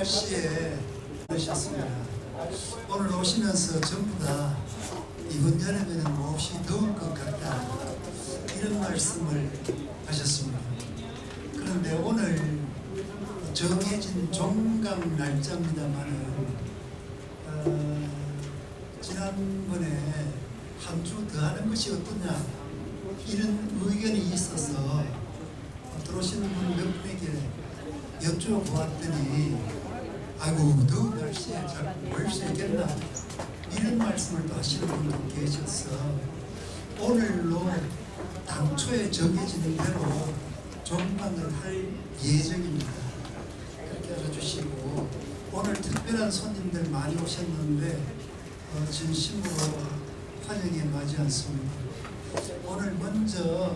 날씨에 오셨습니다. 오늘 오시면서 전부 다 이번 여름에는 몹시 더울 것 같다 이런 말씀을 하셨습니다. 그런데 오늘 정해진 종강 날짜입니다만은 지난번에 한 주 더 하는 것이 어떠냐 이런 의견이 있어서 들어오시는 분 몇 분에게 여쭤보았더니 아이고 더운 날씨에 잘 볼 수 있겠나 이런 말씀을 또 하시는 분도 계셔서 오늘로 당초에 정해진 대로 종강을 할 예정입니다. 그렇게 알아주시고 오늘 특별한 손님들 많이 오셨는데 진심으로 환영에 맞이 않습니다. 오늘 먼저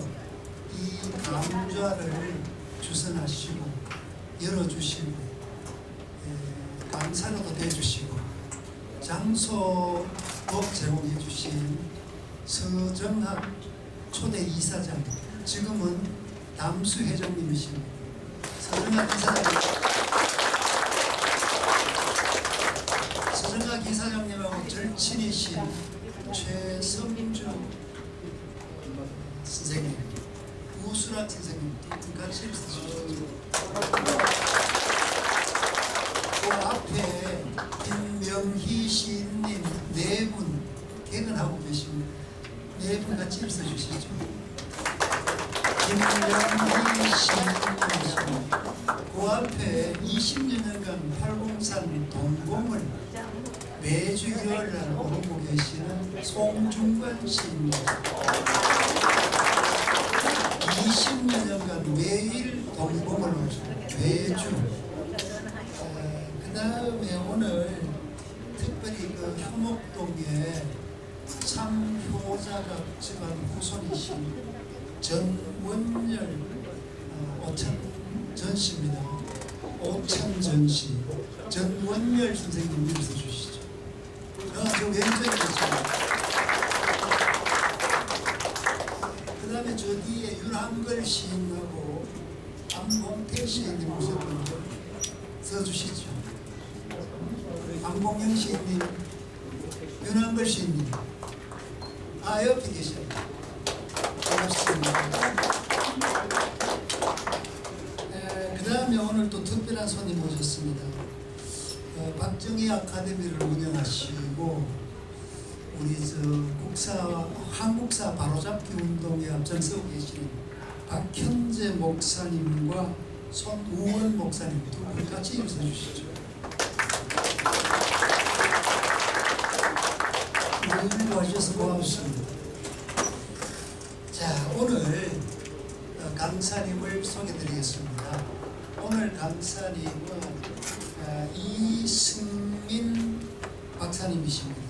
이 감좌를 주선하시고 열어주시고 감사로도 대주시고 장소도 제공해 주신 서정학 초대 이사장, 지금은 담수 회장님이십니다. 서정학 이사장님, 서정학 이사장님하고 절친이신 최성주 선생님, 우수락 선생님 같이 있으시죠. 그 앞에 김명희 시인님 네 분 개근하고 계십니다. 네 분 같이 있어주시죠. 김명희 시인님이십니다. 그 앞에 20년간 팔공산 동공을 매주 열날 오르고 계시는 송중관 시인입니다. 20년간 매일 동공을 오르고 매주. 그 다음에 오늘 특별히 그 효목동에 참효자가 집안 후손이신 전원열 오천전씨입니다. 오천전씨 전원열 선생님 일어서 주시죠. 저 왼쪽에 계십니다. 그 다음에 저 뒤에 윤한걸 시인하고 안봉태 시인님 오셨는데 서주시죠. 안봉영 시인님, 윤한걸 시인님, 옆에 계십니다. 반갑습니다. 그 다음에 오늘 또 특별한 손님 오셨습니다. 박정희 아카데미를 운영하시고 우리 한국사 바로잡기 운동에 앞장서고 계시는 박현재 목사님과 손우원 목사님 두 분 같이 인사 주시죠. 오늘 와주셔서 고맙습니다. 자, 오늘 강사님을 소개드리겠습니다. 오늘 강사님은 이승민 박사님이십니다.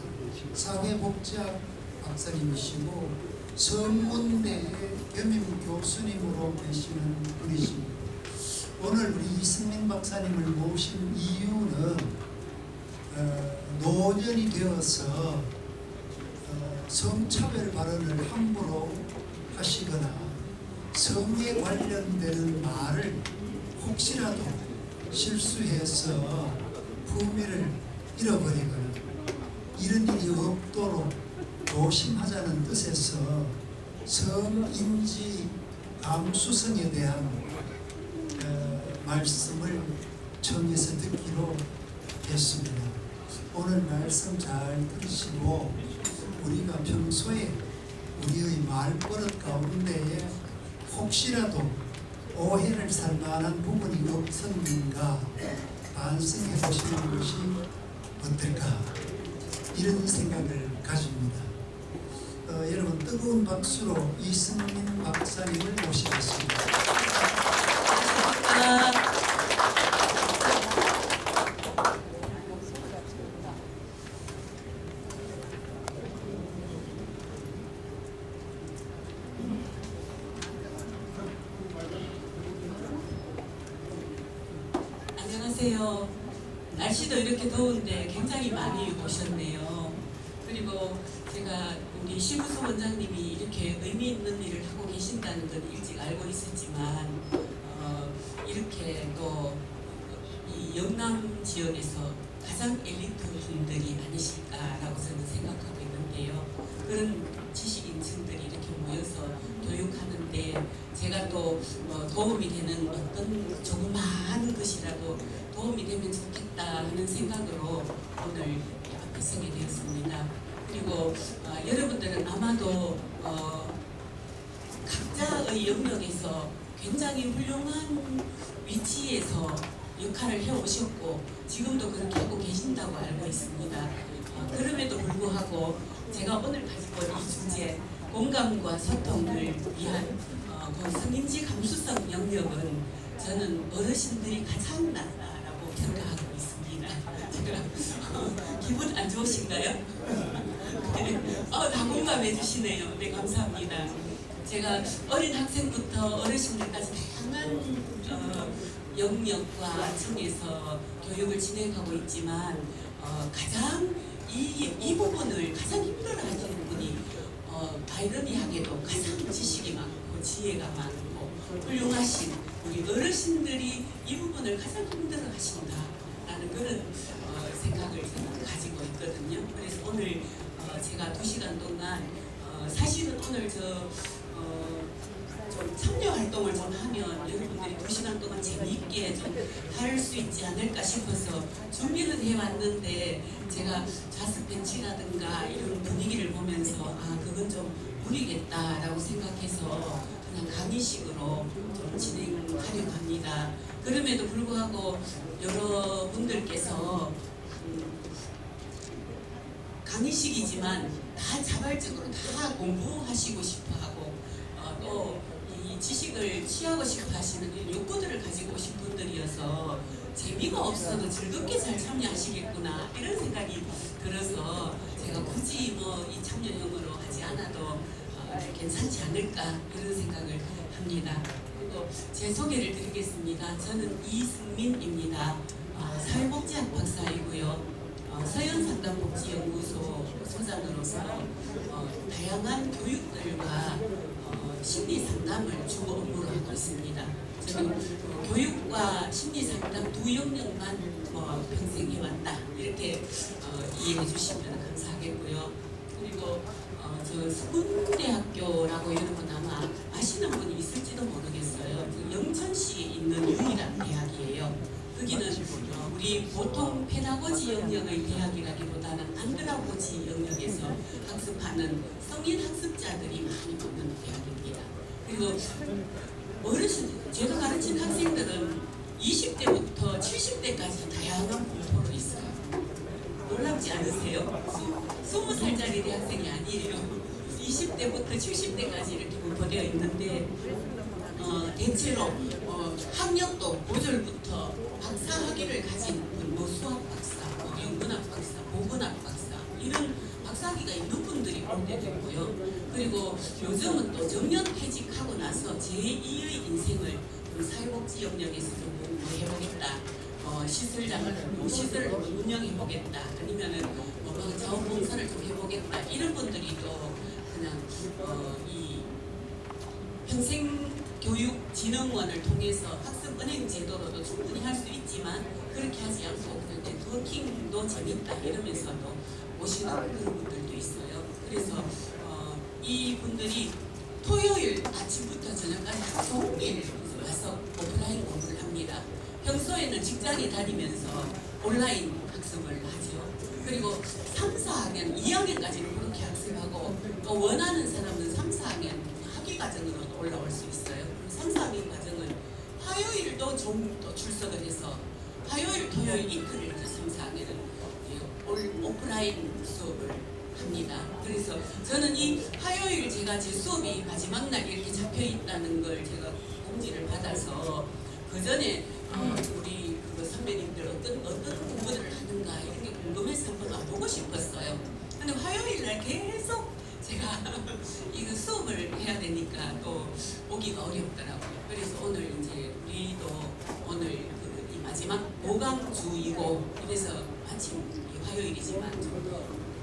사회복지학 박사님이시고 성문대의 겸임 교수님으로 계시는 분이십니다. 오늘 우리 이승민 박사님을 모신 이유는 노년이 되어서 성차별 발언을 함부로 하시거나 성에 관련되는 말을 혹시라도 실수해서 품위를 잃어버리거나 이런 일이 없도록 조심하자는 뜻에서 성인지 감수성에 대한 말씀을 청해서 듣기로 했습니다. 오늘 말씀 잘 들으시고 우리가 평소에 우리의 말버릇 가운데에 혹시라도 오해를 살 만한 부분이 없었는가 반성해 보시는 것이 어떨까 이런 생각을 가집니다. 여러분 뜨거운 박수로 이승민 박사님을 모시겠습니다. 안녕하세요. 날씨도 이렇게 더운데 굉장히 많이 오셨네요. 그리고 제가 우리 심우수 원장님이 이렇게 의미 있는 일을 하고 계신다는 건 일찍 알고 있었지만 이렇게 또 이 영남 지역에서 가장 엘리트 분들이 아니실까라고 저는 생각하고 있는데요. 그런 지식인층들이 이렇게 모여서 교육하는데 제가 또 도움이 되는 어떤 조그마한 것이라도 도움이 되면 좋겠다 하는 생각으로 오늘 앞에 서게 되었습니다. 그리고 여러분들은 아마도 각자의 영역에서 굉장히 훌륭한 위치에서 역할을 해오셨고 지금도 그렇게 하고 계신다고 알고 있습니다. 그럼에도 불구하고 제가 오늘 가지고 온 이 주제 공감과 소통을 위한 그 성인지 감수성 영역은 저는 어르신들이 가장 낫다라고 평가하고 있습니다. 제가 기분 안 좋으신가요? 네. 다 공감해 주시네요. 네, 감사합니다. 제가 어린 학생부터 어르신들까지 다양한 영역과 층에서 교육을 진행하고 있지만 가장 이 부분을 가장 힘들어하시는 분이 아이러니하게도 가장 지식이 많고 지혜가 많고 훌륭하신 우리 어르신들이 이 부분을 가장 힘들어하신다라는 그런 생각을 저는 가지고 있거든요. 그래서 오늘 제가 2시간 동안 사실은 오늘 좀 참여 활동을 좀 하면 여러분들이 2시간 동안 재미있게 좀 할 수 있지 않을까 싶어서 준비는 해왔는데 제가 좌석 벤치라든가 이런 분위기를 보면서 그건 좀 무리겠다라고 생각해서 그냥 강의식으로 좀 진행하려고 합니다. 그럼에도 불구하고 여러분들께서 강의식이지만 다 자발적으로 다 공부하시고 싶어하고 또 이 지식을 취하고 싶어 하시는 욕구들을 가지고 오신 분들이어서 재미가 없어도 즐겁게 잘 참여하시겠구나 이런 생각이 들어서 제가 굳이 이 참여형으로 하지 않아도 괜찮지 않을까 이런 생각을 합니다. 그리고 제 소개를 드리겠습니다. 저는 이승민입니다. 사회복지학 박사이고요. 서현상담복지연구소 소장으로서 다양한 교육들과 심리상담을 주로 업무로 하고 있습니다. 저는 교육과 심리상담 두 영역만 평생 해왔다 이렇게 이해해 주시면 감사하겠고요. 그리고 저 서문대학교라고 여러분 아마 아시는 분이 있을지도 모르겠어요. 영천시에 있는 유일한 대학이에요. 여기는 우리 보통 페다고지 영역의 대학이라기보다는 안드라고지 영역에서 학습하는 성인 학습자들이 많이 오는 대학입니다. 그리고 제가 가르친 학생들은 20대부터 70대까지 다양한 분포로 있어요. 놀랍지 않으세요? 20살짜리 대학생이 아니에요. 20대부터 70대까지 이렇게 분포되어 있는데 대체로 학력도 고졸부터 박사 학위를 가진 수학 박사, 영문학 박사, 보건학 박사 이런 박사학위가 있는 분들이 올 때도 있고요. 그리고 요즘은 또 정년 퇴직하고 나서 제2의 인생을 사회복지 영역에서 좀 해보겠다. 시설을 운영해보겠다. 아니면은 자원봉사를 좀 해보겠다. 이런 분들이 또 그냥 이 평생교육진흥원을 통해서 학습은행 제도로도 충분히 할 수 있지만 그렇게 하지 않고 그냥 네트워킹도 재밌다 이러면서도 오시는 그런 분들도 있어요. 그래서 이 분들이 토요일 아침부터 저녁까지 하루 종일 와서 오프라인 공부를 합니다. 평소에는 직장에 다니면서 온라인 학습을 하죠. 그리고 3, 4학년, 2학년까지는 그렇게 학습하고 또 원하는 사람은 3, 4학년 학위 과정으로 올라올 수 있어요. 3, 4학년 과정은 화요일도 좀 또 출석을 해서 화요일, 토요일 이틀을 3, 4학년은 오프라인 수업을 합니다. 그래서 저는 이 화요일 제가 제 수업이 마지막 날 이렇게 잡혀 있다는 걸 제가 공지를 받아서 그 전에 우리 선배님들 어떤 공부들을 하는가 이런 게 궁금해서 한번 와보고 싶었어요. 근데 화요일 날 계속 제가 이거 수업을 해야 되니까 또 오기가 어렵더라고요. 그래서 오늘 이제 우리도 오늘 이 마지막 보강주이고 그래서 마침 화요일이지만 좀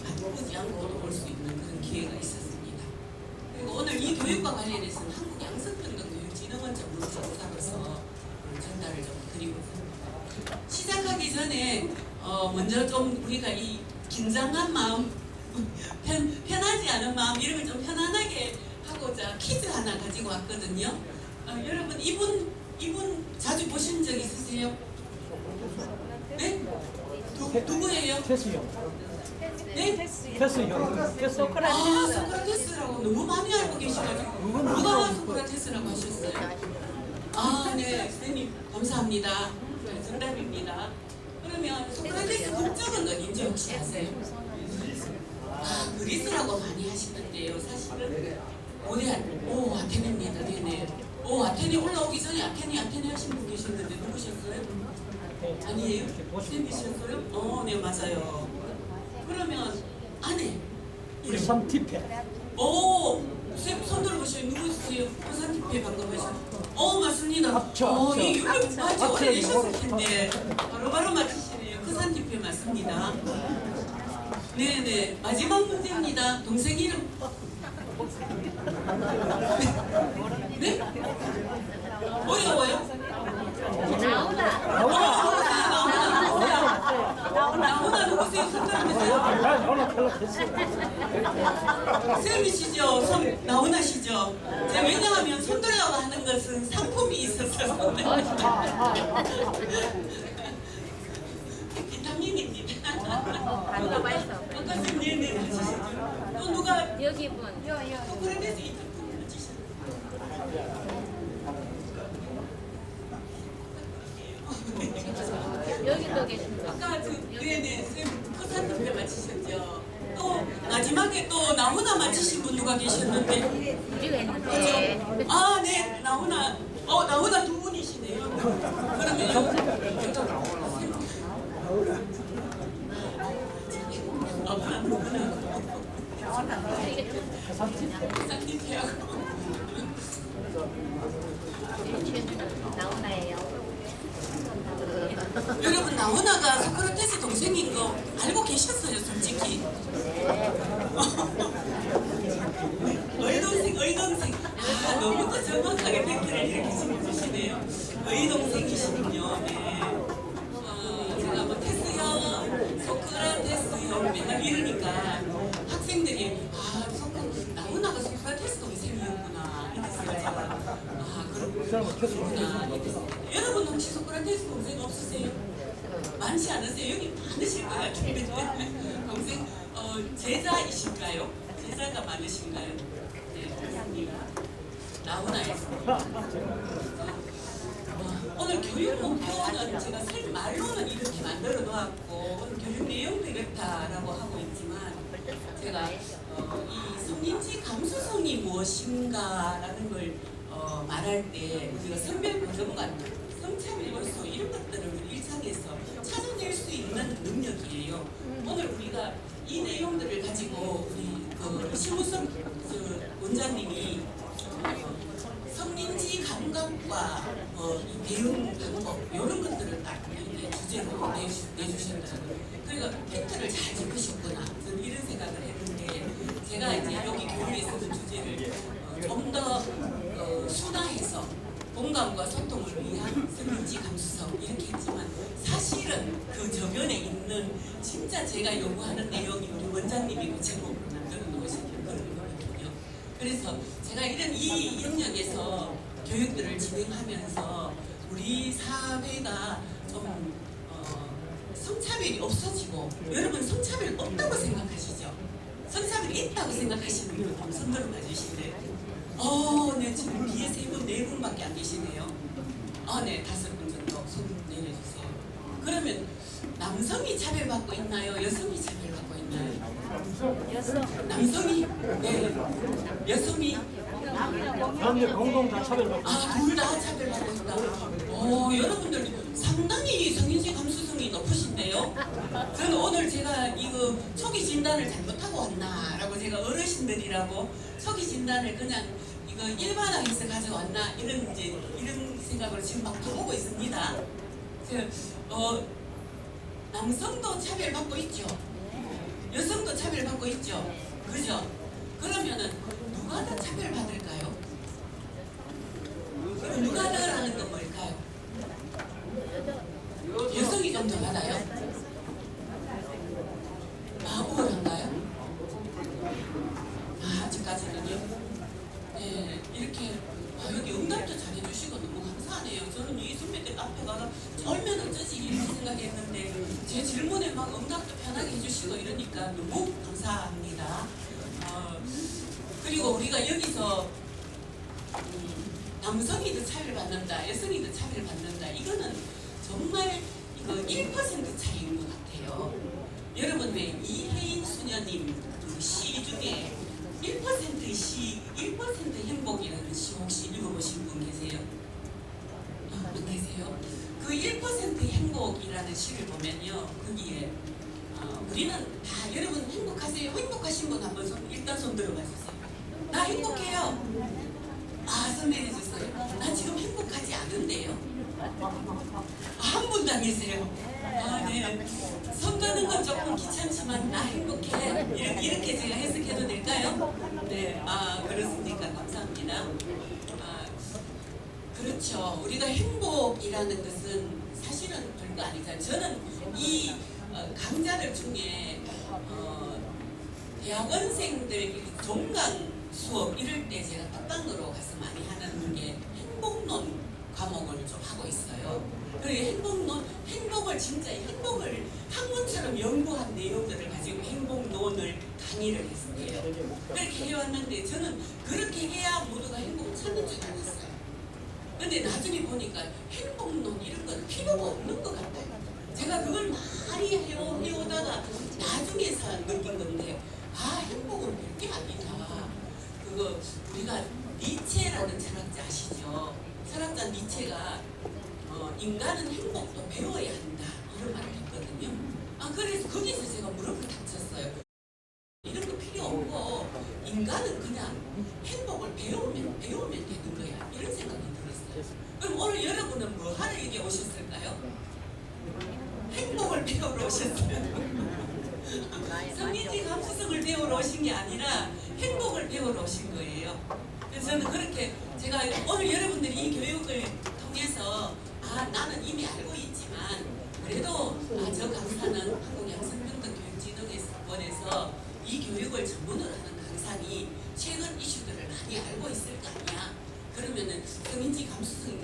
바쁘지 않고 올 수 있는 그런 기회가 있었습니다. 그리고 오늘 이 교육과 관련해서는 한국양성평등교육진흥원 전문가로서 전달을 좀 드리고 있습니다. 시작하기 하기 전에 먼저 좀 우리가 이 긴장한 마음, 편하지 않은 마음 이런 걸 좀 편안하게 하고자 퀴즈 하나 가지고 왔거든요. 여러분 이분 자주 보신 적 있으세요? 네? 누구예요? 테스형. 네? 테스형. 테스. 소크라테스라고 너무 많이 알고 계셔가지고 누가 소크라테스라고 하셨어요? 네, 선생님 감사합니다. 네, 정답입니다. 그러면 소크라테스 국적은 어딘지 혹시 아세요? 그리스라고 많이 하시던데요. 사실은 아테네입니다. 네네. 아테네 올라오기 전에 아테네 하신 분 계셨는데 누구셨어요? 아니에요? 쌤이셨어요? 네 맞아요. 그러면 아내 일산 티페. 쌤 손 들어보세요. 누구세요? 코산티페 방금 하셨. 맞습니다. 합쳐. 이게 맞죠? 합쳐. 오래되셨을 텐데 바로 맞히시네요. 코산티페 맞습니다. 네네. 마지막 문제입니다. 동생 이름. 네? 어려워요? 나오나 누구세요? 손 들어보세요. 나오나 탈락했어. 쌤이시죠? 나오나시죠? 제가 왜냐하면 손 들라고 하는 것은 상품이 있어서 비타민입니다. 반도 맛있어. 아까 네네 맞으시죠? 또 누가 여기 분. 소크라테스 이쪽 분 맞으셨어요? 여기도 계십니다. 아까 네네 쌤 코산티페 맞히셨죠? 또 마지막에 또 나훈아 맞히신 분 누가 계셨는데 우리가 했는데. 네 나훈아 두 분이시네요. 그러면 코산티페하고 나오나예요. 여러분 나훈아가 소크라테스 동생인 거 알고 계셨어요 솔직히? 의동생 너무 또 정확하게 팩트를 이렇게 짚어주시네요. 의동생이시군요. 네. 제가 뭐 테스형 소크라테스형 맨날 이러니까 학생들이 나훈아가 소크라테스 동생이었구나 이랬어요. 제가 그렇구나. 여러분 혹시 소크라테스 동생 없으세요? 많지 않으세요? 여기 많으실 것 같은데 동생 제자이신가요? 제자가 많으신가요? 네, 감사합니다. 나훈아였습니다. 오늘 교육 목표는 제가 말로는 이렇게 만들어 놓았고 오늘 교육 내용도 이렇다라고 하고 있지만 제가 이 성인지 감수성이 무엇인가라는 걸 말할 때 우리가 선별보정관, 성차별 요소 이런 것들을 일상에서 찾아낼 수 있는 능력이에요. 오늘 우리가 이 내용들을 가지고 우리 심우섭 원장님이 성인지 감각과 이 배운 방법 이런 것들을 딱 이렇게 주제로 내주셨더라고요. 그러니까 팩트를 잘 짚으셨구나 저는 이런 생각을 했는데 제가 이제 여기 교육에 서는 주제를 좀 더 순화해서 공감과 소통을 위한 성인지 감수성 이렇게 했지만 사실은 그 저변에 있는 진짜 제가 요구하는 내용이 우리 원장님이 제목으로 만들어 놓으신 그런 거거든요. 그래서 제가 이 영역에서 교육들을 진행하면서 우리 사회가 좀 성차별이 없어지고 여러분 성차별 없다고 생각하시죠? 성차별이 있다고 생각하시는 분 손 들어 봐주실래요? 네, 지금 뒤에 3분, 4분밖에 안 계시네요. 네, 5분 정도 손 내려주세요. 그러면 남성이 차별받고 있나요? 여성이 차별받고 있나요? 남성이? 네. 여성이? 남녀 공동 다 차별받고. 둘 다 차별받고 있다. 여러분들 상당히 성인지 감수성이 높으신데요? 저는 오늘 제가 이거 초기 진단을 잘못하고 왔나라고 제가 어르신들이라고 초기 진단을 그냥 이거 일반화해서 가져왔나 이런 생각으로 지금 막 해보고 있습니다. 남성도 차별받고 있죠. 여성도 차별받고 있죠. 그죠? 그러면은 누가 더 차별받을까요? 그럼 누가 더라는 건 뭘까요? 여성이 좀 더 받아요. 저는 이 선배들 앞에 가서 쫄면 어쩌지 이렇게 생각했는데 제 질문에 막 응답도 편하게 해주시고 이러니까 너무 감사합니다. 그리고 우리가 여기서 남성이 더 차이를 받는다, 여성이 더 차이를 받는다. 이거는 정말 이거 1% 차이인 것 같아요. 여러분 왜 이혜인 수녀님 그 시 중에 1%의 시, 1% 행복이라는 시 혹시 읽어보신 분 계세요? 안 계세요? 그 1%의 행복이라는 시를 보면요, 거기에 우리는 다 여러분 행복하세요? 행복하신 분 한번 일단 손 들어봐 주세요. 나 행복해요. 선배해 주세요. 나 지금 행복하지 않은데요. 한 분도 안 계세요. 네. 손 드는 건 조금 귀찮지만 나 행복해. 이렇게 제가 해석해도 될까요? 네. 그렇습니까? 감사합니다. 그렇죠. 우리가 행복이라는 것은 사실은 별거 아니잖아요. 저는 이 강좌들 중에 대학원생들 종강 수업 이럴 때 제가 특강으로 가서 많이 하는 게 행복론 과목을 좀 하고 있어요. 그리고 행복을 진짜 행복을 학문처럼 연구한 내용들을 가지고 행복론을 강의를 했어요. 그렇게 해왔는데 저는 그렇게 해야 모두가 행복을 찾는 줄 알았어요. 근데 나중에 보니까 행복론 이런 건 필요가 없는 것 같아요. 제가 그걸 많이 해오다가 나중에서 느낀 건데 행복은 별게 아니다. 그거 우리가 니체라는 철학자 아시죠? 철학자 니체가 인간은 행복도 배워야 한다 이런 말을 했거든요. 그래서 거기서 제가 무릎을 다쳤어요. 이런 거 필요 없고 인간은 그냥 행복을 배우면 되는 거야 이런 생각이 들었어요. 그럼 오늘 여러분은 뭐 하러 여기 오셨을까요? 행복을 배우러 오셨어요. 성인지 감수성을 배우러 오신 게 아니라 행복을 배우러 오신 거예요. 그래서 저는 그렇게 제가 오늘 여러분들이 이 교육을 통해서 나는 이미 알고 있지만 그래도 저 강사는 한국양성평등교육진흥원에서 이 교육을 전문으로 하는 강사니 최근 이슈들을 많이 알고 있을 거 아니야. 그러면은 성인지 감수성을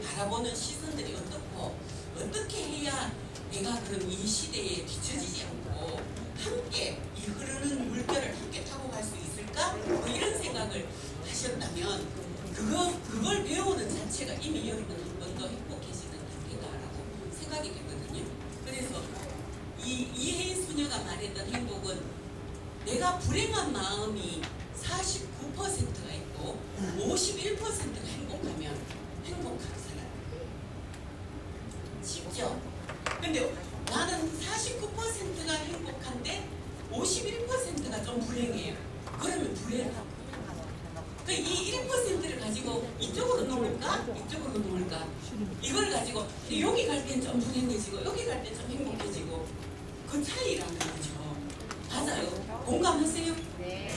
바라보는 시선들이 어떻고 어떻게 해야 내가 그럼 이 시대에 뒤처지지 않고 함께 이 흐르는 물결을 함께 타고 갈 수 있을까? 뭐 이런 생각을 하셨다면 그걸 배우는 자체가 이미 여러분 한 번 더 행복해지는 단계다라고 생각이 되거든요. 그래서 이혜인 수녀가 말했던 행복은 내가 불행한 마음이 49%가 있고 51%가 행복하면 행복한 사람. 쉽죠? 근데 나는 49%가 행복한데 51%가 좀 불행해요. 그러면 불행하고. 이 1%를 가지고 이쪽으로 놓을까? 이쪽으로 놓을까? 이걸 가지고 여기 갈 땐 좀 불행해지고 여기 갈 땐 좀 행복해지고 그 차이라는 거죠. 맞아요. 공감하세요? 네.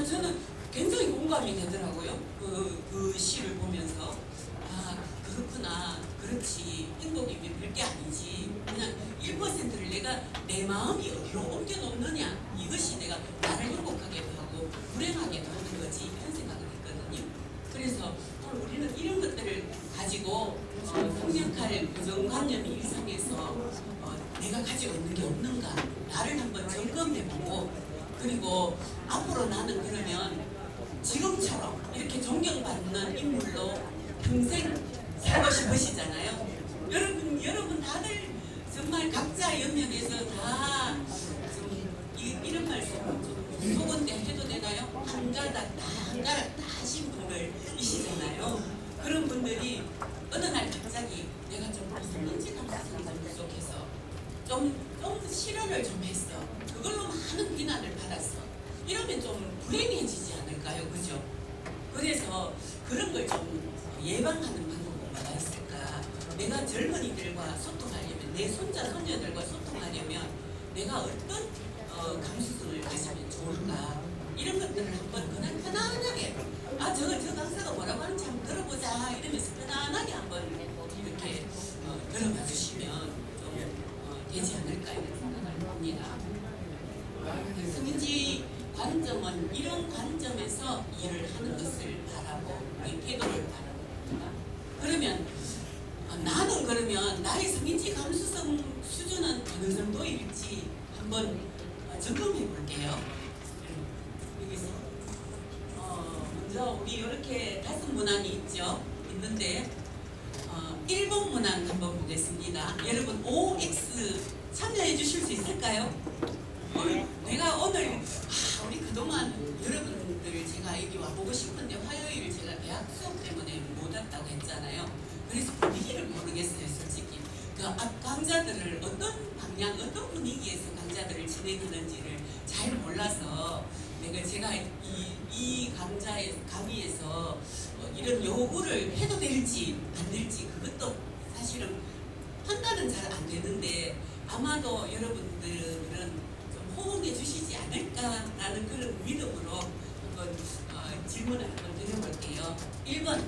저는 굉장히 공감이 되더라고요. 그 시를 보면서 그렇구나. 그렇지. 행복이 별게 아니지. 그냥 1%를 내가 내 마음이 어디로 옮겨놓느냐. 이것이 내가 나를 행복하게도 하고 불행하게도 하는 거지. 이런 생각을 했거든요. 그래서 오늘 우리는 이런 것들을 가지고 성역할 고정관념이 일상에서 내가 가지고 있는 게 없는가. 나를 한번 점검해보고 그리고 앞으로 나는 그러면 지금처럼 이렇게 존경받는 인물로 평생 살고 싶으시잖아요. 여러분 다들 정말 각자 연령에서 다 이런 말씀 좀 속은데 해도 되나요? 한 가닥 다 하신 분들이시잖아요. 그런 분들이 어느 날 갑자기 내가 좀 성인지 감수성이 좀 부족해서 좀 실언을 좀 했어. 그걸로 많은 비난을 받았어. 이러면 좀 불행해지지 않을까요? 그죠? 그래서 그런 걸 좀 예방하는 방법은 뭐가 있을까? 내가 젊은이들과 소통하려면, 내 손자, 손녀들과 소통하려면 내가 어떤 감수성을 가지면 좋을까? 이런 것들을 한번 그냥 편안하게 저 강사가 뭐라고 하는지 한번 들어보자 이러면서 편안하게 한번 이렇게 들어봐 주시면 좀 되지 않을까 이런 생각을 합니다. 성인지 관점은 이런 관점에서 일을 하는 것을 바라고 우리 태도를 바라봅니다. 그러면 나의 성인지 감수성 수준은 어느 정도일지 한번 점검해 볼게요. 여기서 먼저 우리 이렇게 5문항이 있는데 1번 문항 한번 보겠습니다. 여러분 OX 참여해 주실 수 있을까요? 내가 오늘 우리 그동안 여러분들 제가 여기 와보고 싶은데 화요일 제가 대학 수업 때문에 못 왔다고 했잖아요. 그래서 분위기를 모르겠어요, 솔직히. 그 앞 강좌들을 어떤 방향, 어떤 분위기에서 강좌들을 진행하는지를 잘 몰라서 제가 이 강의에서 이런 요구를 해도 될지 안 될지 그것도 사실은 판단은 잘 안 되는데 아마도 여러분들은 좀 호응해 주시지 않을까라는 그런 믿음으로 한번 질문을 한번 드려볼게요. 1번,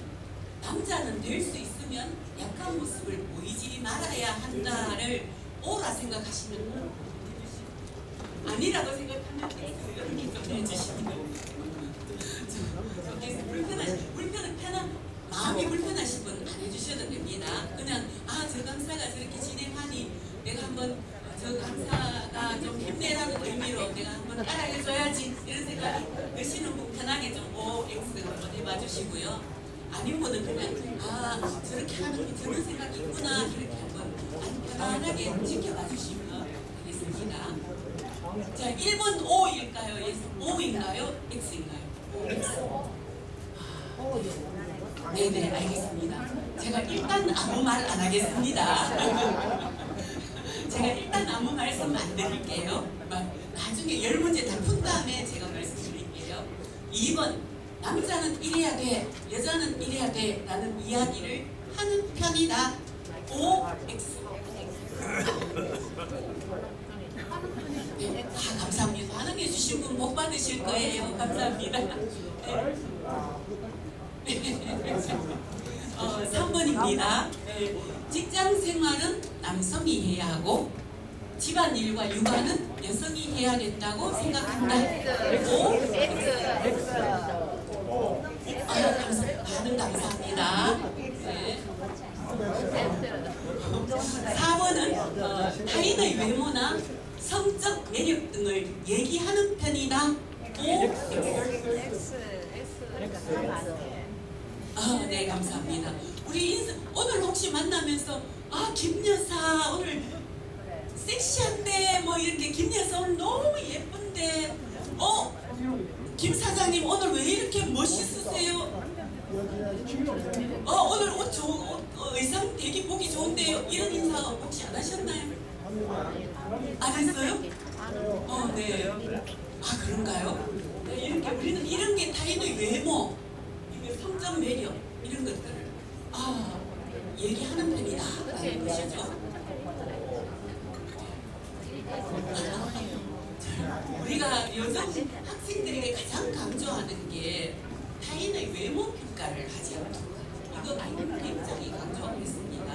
남자는 될 수 있으면 약한 모습을 보이지 말아야 한다를 O라 생각하시면 아니라고 생각하면 이렇게 좀 해주시면 편한 마음이 불편하신 분 안 해주셔도 됩니다. 그냥 저 강사가 저렇게 진행하니 내가 한번 저 강사가 좀 힘내라는 의미로 내가 한번 따라해줘야지 이런 생각이 드시는 분 편하게 좀 OX 한번 해봐 주시고요. 아닌 분은 그냥 저렇게 하는 게 저런 생각이 있구나 이렇게 한번 편안하게 지켜봐 주시면 되겠습니다. 자, 1번 O일까요? O인가요? X인가요? 네네, 알겠습니다. 제가 일단 아무 말 안 하겠습니다. 제가 일단 아무 말씀 안 드릴게요. 나중에 10문제 다 푼 다음에 제가 말씀드릴게요. 2번, 남자는 이래야 돼, 여자는 이래야 돼 라는 이야기를 하는 편이다. OX. 네, 감사합니다. 반응해 주신 분 복 받으실 거예요. 감사합니다. 네. 3번입니다. 직장 생활은 남성이 해야 하고 집안일과 육아는 여성이 해야 된다고 생각한다. 반응 감사합니다. 네. 4번은 타인의 외모나 성적 매력 등을 얘기하는 편이다. 네, 감사합니다. 우리 오늘 혹시 만나면서 김여사 오늘 섹시한데 뭐 이렇게 김여사 오늘 너무 예쁜데 김 사장님 오늘 왜 이렇게 멋있으세요? 오늘 의상 되게 보기 좋은데요. 이런 인사 혹시 안 하셨나요? 안 했어요? 네. 그런가요? 네, 이렇게 우리는 이런 게 타인의 외모, 성적 매력 이런 것들을 얘기하는 편이다 라는 것이죠. 우리가 요즘 학생들에게 가장 강조하는 게 타인의 외모 평가를 하지 않는 것. 이거 굉장히 강조하겠습니다.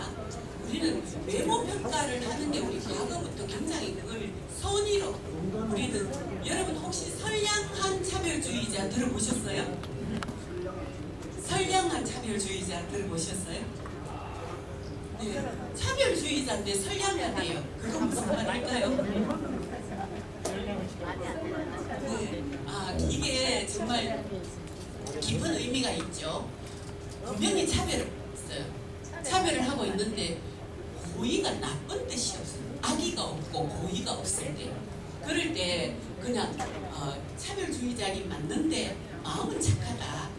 우리는 외모 평가를 하는 게 우리 과거부터 굉장히 그걸 선의로 우리는 여러분 혹시 선량한 차별주의자 들어보셨어요? 선량한 차별주의자 들어보셨어요? 네, 차별주의자인데 선량하대요. 그건 무슨 말일까요? 네, 이게 정말 깊은 의미가 있죠. 분명히 차별을 했어요. 차별을 하고 있는데 고의가 나쁜 뜻이 없어요. 악의가 없고 고의가 없을 때 그럴 때 그냥 차별주의자긴 맞는데 마음은 착하다.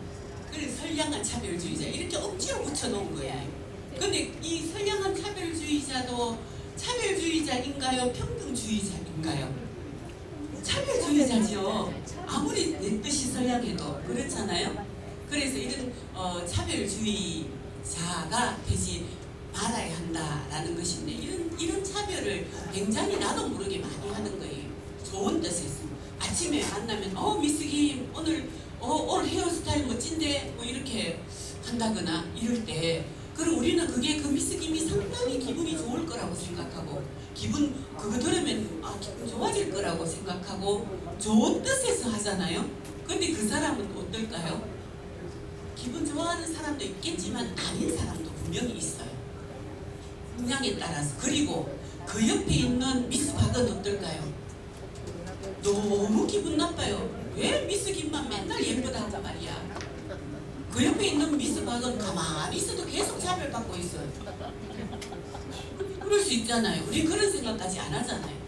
그래서 선량한 차별주의자 이렇게 억지로 붙여놓은 거예요. 근데 이 선량한 차별주의자도 차별주의자인가요? 평등주의자인가요? 차별주의자죠. 아무리 내 뜻이 선량해도 그렇잖아요. 그래서 이런 차별주의자가 되지 말아야 한다라는 것인데 이런 차별을 굉장히 나도 모르게 많이 하는 거예요. 좋은 뜻에서 아침에 만나면 미스 김 오늘 헤어스타일 멋진데 뭐 이렇게 한다거나 이럴 때 그럼 우리는 그게 그 미스 김이 상당히 기분이 좋을 거라고 생각하고 그거 들으면 기분 좋아질 거라고 생각하고 좋은 뜻에서 하잖아요. 근데 그 사람은 어떨까요? 기분 좋아하는 사람도 있겠지만 아닌 사람도 분명히 있어요. 풍량에 따라서. 그리고 그 옆에 있는 미스 박은 어떨까요? 너무 기분 나빠요. 왜 미스 김만 맨날 예쁘다고 말이야. 그 옆에 있는 미스 박은 가만히 있어도 계속 차별받고 있어요. 그럴 수 있잖아요. 우리 그런 생각까지 안 하잖아요.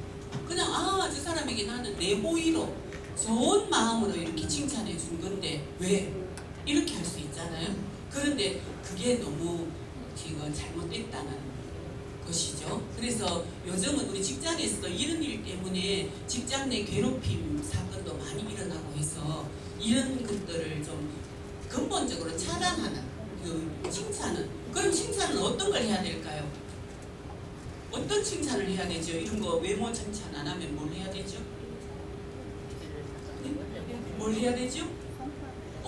그냥 저 사람에게 나는 내호의로 좋은 마음으로 이렇게 칭찬해 준 건데 왜 이렇게 할 수 있잖아요. 그런데 그게 너무 지금 잘못됐다는 것이죠. 그래서 요즘은 우리 직장에서도 이런 일 때문에 직장 내 괴롭힘 사건도 많이 일어나고 해서 이런 것들을 좀 근본적으로 차단하는 그 칭찬은. 그럼 칭찬은 어떤 걸 해야 될까요? 어떤 칭찬을 해야 되죠? 이런 거 외모 칭찬 안 하면 뭘 해야 되죠? 네? 뭘 해야 되죠?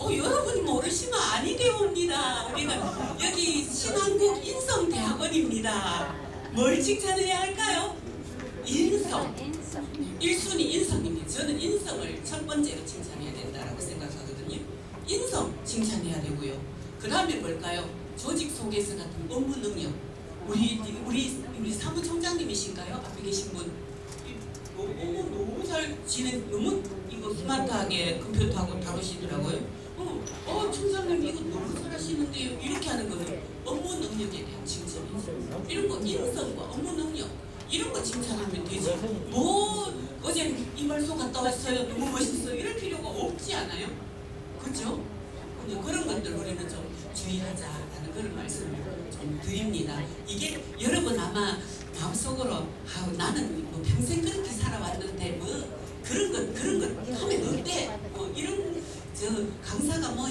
여러분이 모르시면 아니되옵니다. 우리가 여기 신한국 인성대학원입니다. 뭘 칭찬해야 할까요? 인성. 1순위 인성입니다. 저는 인성을 첫 번째로 칭찬해야 된다고 생각하거든요. 인성 칭찬해야 되고요. 그 다음에 뭘까요? 조직 속에서 같은 업무 능력. 우리 사무총장님이신가요? 앞에 계신 분. 너무 잘 너무 이거 스마트하게 컴퓨터하고 다루시더라고요. 총장님 이거 너무 잘하시는데요. 이렇게 하는 거는 업무 능력에 대한 칭찬이죠. 이런 거 인성과 업무 능력 이런 거 칭찬하면 되지. 뭐 어제 이발소 갔다 왔어요. 너무 멋있어요. 이럴 필요가 없지 않아요? 그렇죠? 그런 것들 우리는 좀 주의하자라는 그런 말씀을 좀 드립니다. 이게 여러분 아마 마음속으로 나는 뭐 평생 그렇게 살아왔는데 뭐 그런 것 하면 어때? 이런 저 강사가 뭐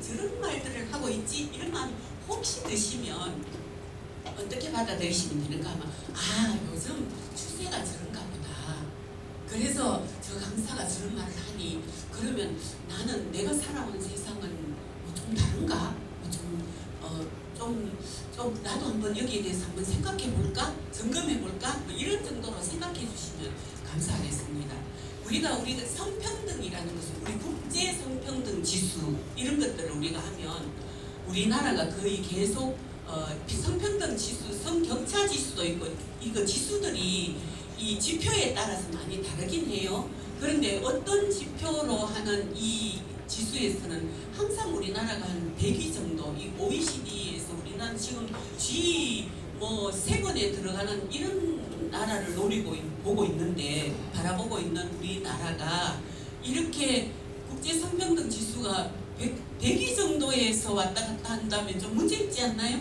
저런 말들을 하고 있지? 이런 마음 혹시 드시면 어떻게 받아들이시면 되는가 하면 요즘 추세가 저런가 보다. 그래서 저 강사가 저런 말을 하니 그러면 나는 내가 살아온 세상은 뭐 좀 다른가? 좀 나도 한번 여기에 대해서 한번 생각해 볼까? 점검해 볼까? 뭐 이런 정도로 생각해 주시면 감사하겠습니다. 우리가 성평등이라는 것은 우리 국제 성평등 지수 이런 것들을 우리가 하면 우리나라가 거의 계속 비성평등 지수, 성격차 지수도 있고 이거 지수들이 이 지표에 따라서 많이 다르긴 해요. 그런데 어떤 지표로 하는 이 지수에서는 항상 우리나라가 한 100위 정도, 이 OECD에서 우리나라는 지금 세번에 들어가는 이런 나라를 보고 있는데 바라보고 있는 우리나라가 이렇게 국제 성평등 지수가 100위 정도에서 왔다 갔다 한다면 좀 문제 있지 않나요?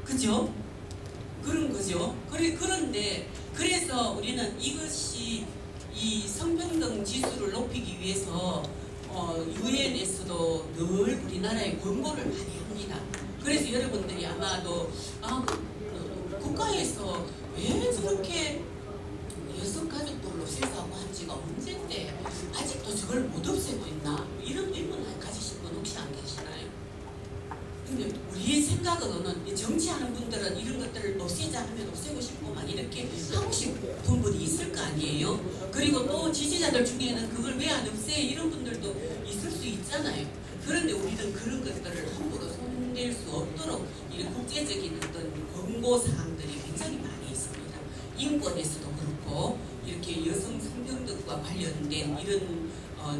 그죠? 그런 거죠. 그런데 그래서 우리는 이것이 이 성평등 지수를 높이기 위해서 유엔에서도 늘 우리나라에 권고를 많이 합니다. 그래서 여러분들이 아마도 국가에서 왜 저렇게 여성가족들을 없애자고 한 지가 언젠데 아직도 저걸 못 없애고 있나? 이런 의문 가지신 분 혹시 안 계시나요? 근데 우리의 생각으로는 정치하는 분들은 이런 것들을 없애자 하면 없애고 싶고 막 이렇게 하고 싶은 분이 있을 거 아니에요. 그리고 또 지지자들 중에는 그걸 왜 안 없애 이런 분들도 있을 수 있잖아요. 그런데 우리는 그런 것들을 함부로 손댈 수 없도록 이런 국제적인 어떤 권고 사항들이 굉장히 많이 있습니다. 인권에서도 그렇고 이렇게 여성 성평등과 관련된 이런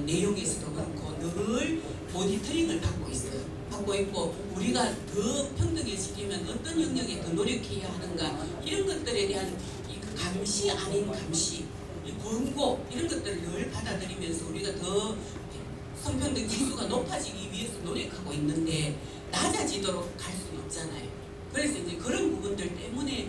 내용에서도 그렇고 늘 모니터링을 받고 있어요. 받고 있고 우리가 더 평등해지려면 어떤 영역에 더 노력해야 하는가 이런 것들에 대한 이 감시 아닌 감시, 이 권고 이런 것들을 늘 받아들이면서 우리가 더 성평등 지수가 높아지기 위해서 노력하고 있는데 낮아지도록 갈 수는 없잖아요. 그래서 이제 그런 부분들 때문에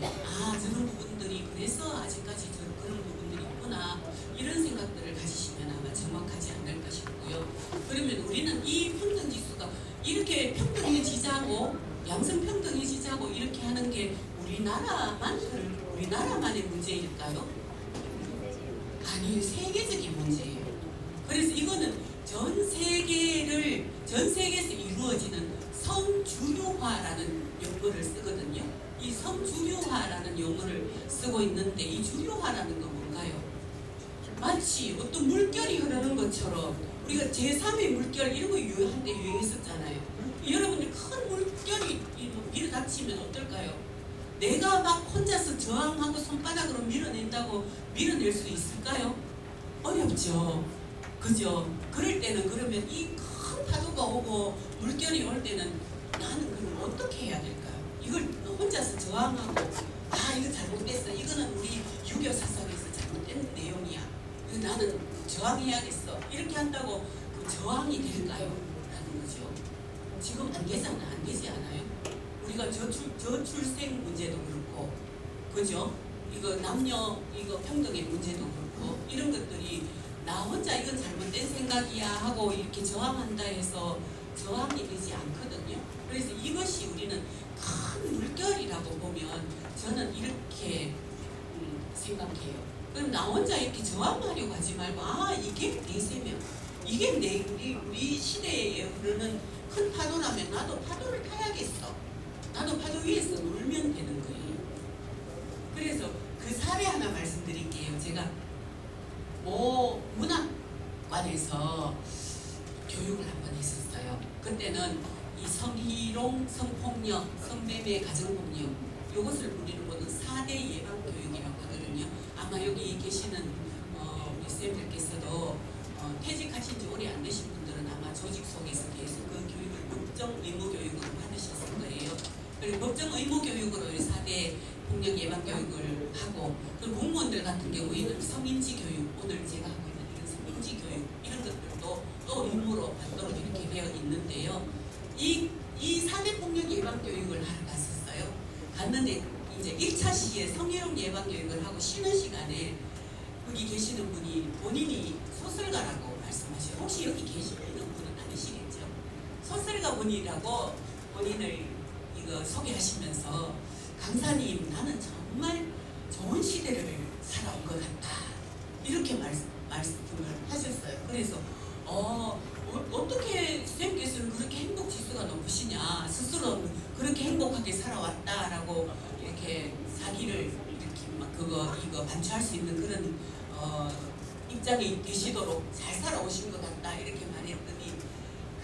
저런 부분들이 그래서 아직까지 그런 부분들이 있구나 이런 생각들을 가지시면 아마 정확하지 않을까 싶고요. 그러면 우리는 이 평등 지수가 이렇게 평등해지자고 양성평등해지자고 이렇게 하는 게 우리나라만의 문제일까요? 아니 세계적인 문제예요. 그래서 이거는 전 세계에서 이루어지는 성주류화라는 용어를 쓰거든요. 이 성주류화라는 용어를 쓰고 있는데 이 주류화라는 건 뭔가요? 마치 어떤 물결이 흐르는 것처럼 우리가 제3의 물결 이런 거 한때 유행했었잖아요. 여러분들 큰 물결이 밀어닥치면 어떨까요? 내가 막 혼자서 저항하고 손바닥으로 밀어낸다고 밀어낼 수 있을까요? 어렵죠. 그죠? 그럴 때는 그러면 이 큰 파도가 오고 물결이 올 때는 나는 그럼 어떻게 해야 될까요? 이걸 혼자서 저항하고 이거 잘못됐어. 이거는 우리 유교 사상에서 잘못된 내용이야. 이거 나는 저항해야겠어. 이렇게 한다고 그 저항이 될까요? 라는 거죠. 지금 안 되잖아. 안 되지 않아요? 우리가 저출생 문제도 그렇고, 그죠? 이거 남녀 이거 평등의 문제도 그렇고, 이런 것들이 나 혼자 이건 잘못된 생각이야 하고 이렇게 저항한다 해서 저항이 되지 않거든요. 그래서 이것이 우리는 큰 물결이라고 보면 저는 이렇게 생각해요. 그럼 나 혼자 이렇게 저항하려고 하지 말고 이게 대세면 이게 우리 시대에 흐르는 큰 파도라면 나도 파도를 타야겠어. 나도 파도 위에서 놀면 되는 거예요. 그래서 그 사례 하나 말씀드릴게요. 제가 문학관에서 교육을 한번 했었어요. 그때는 이 성희롱, 성폭력, 성매매, 가정폭력 이것을 우리는 보는 4대 예방 교육이라고 하거든요. 아마 여기 계시는 우리 쌤들께서도 퇴직하신 지 오래 안 되신 분들은 아마 조직 속에서 계속 그 교육을 법정 의무 교육으로 받으셨을 거예요. 그리고 법정 의무 교육으로 4대 폭력 예방 교육을 하고, 그리고 공무원들 같은 경우에는 성인지 교육, 오늘 제가 하고 있는 이런 성인지 교육 이런 것들도 또 의무로 받도록 이렇게 되어 있는데요. 이 4대 폭력 예방 교육을 하러 갔었어요. 갔는데 이제 1차 시에 성희롱 예방 교육을 하고 쉬는 시간에 거기 계시는 분이 본인이 소설가라고 말씀하셔요. 혹시 여기 계시는 분은 아니시겠죠? 소설가 분이라고 본인을 이거 소개하시면서 강사님, 나는 정말 좋은 시대를 살아온 것 같다. 이렇게 말씀을 하셨어요. 그래서 어떻게 쌤께서는 그렇게 행복 지수가 높으시냐, 스스로 그렇게 행복하게 살아왔다라고 이렇게 자기를 이렇게 막 이거 반추할 수 있는 그런 입장이 되시도록 잘 살아오신 것 같다 이렇게 말했더니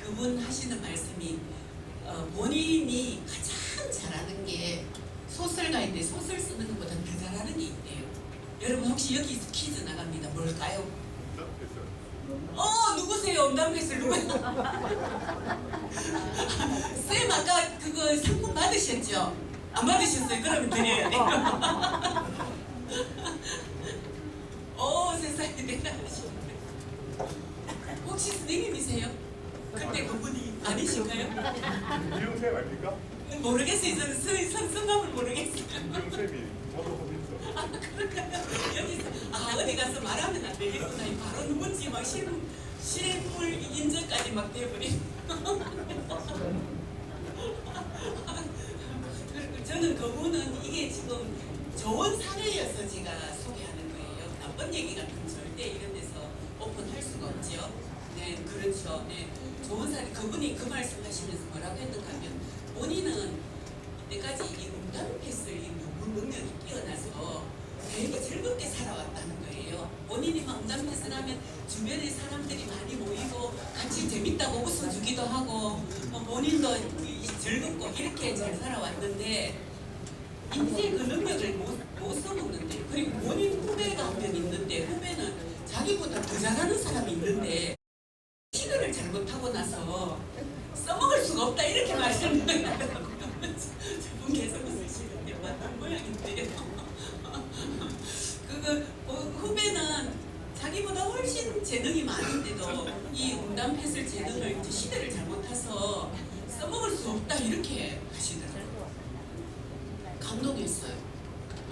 그분 하시는 말씀이 본인이 가장 잘하는 게 소설가인데 소설 쓰는 것보다 더 잘하는 게 있대요. 여러분 혹시 여기 퀴즈 나갑니다. 뭘까요? 누구세요? 음담패스 누구예요? 쌤 아까 그거 상품 받으셨죠? 안 받으셨어요? 그러면 드려야 돼요. 세상에 대단하시네. 혹시 선생님이세요? 그때 그분이 아니신가요? 이용쌤 아닙니까? 모르겠어요. 저는 성함을 모르겠어요. 이용쌤이 저도 보냈어. 그럴까요? 여기서 어디 가서 말하면 안 되겠구나. 바로 누군지 막 실물 인증까지 막 돼버리고. 저는 그분은 이게 지금 좋은 사례여서 제가 소개하는 거예요. 나쁜 얘기 같은 절대 이런 데서 오픈할 수가 없죠. 네, 그렇죠. 네, 좋은 사례. 그분이 그 말씀하시면서 뭐라고 했는가 하면 본인은 이때까지 이 음담패스를 이 능력이 뛰어나서 되게 즐겁게 살아왔다는 거예요. 본인이 막 음담패스를 하면 주변에 사람들이 많이 모이고 같이 재밌다고 웃어주기도 하고 본인도 즐겁고 이렇게 잘 살아왔는데 이제 그 능력을 못 써먹는데, 그리고 본인 후배가 한 명 있는데 후배는 자기보다 더 잘하는 사람이 있는데 시간을 잘못하고 나서 써먹을 수가 없다 이렇게 말씀하더라고요. 저분 계속 웃으시는데 맞는 모양인데요. 후배는 자기보다 훨씬 재능이 많은데도 이 음담패스 재능을 이제 시대를 잘못 타서 써먹을 수 없다 이렇게 하시더라고요. 감동했어요.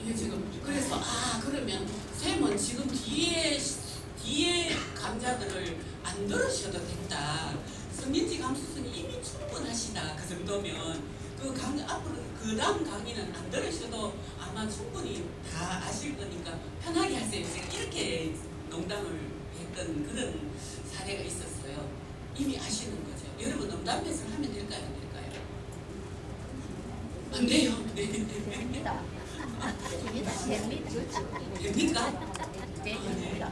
이게 지금 그래서 그러면 쌤은 지금 뒤에 강좌들을 안 들으셔도 된다. 성민지 감수성이 이미 충분하시다. 그 정도면 앞으로 그 다음 강의는 안 들으셔도 아마 충분히 다 아실 거니까 편하게 하세요. 제가 이렇게 농담을 했던 그런 사례가 있었어요. 이미 아시는 거죠. 여러분 음담패스를 하면 될까요? 안 될까요? 안 돼요. 네. 됩니다. 됩니까? 됩니다.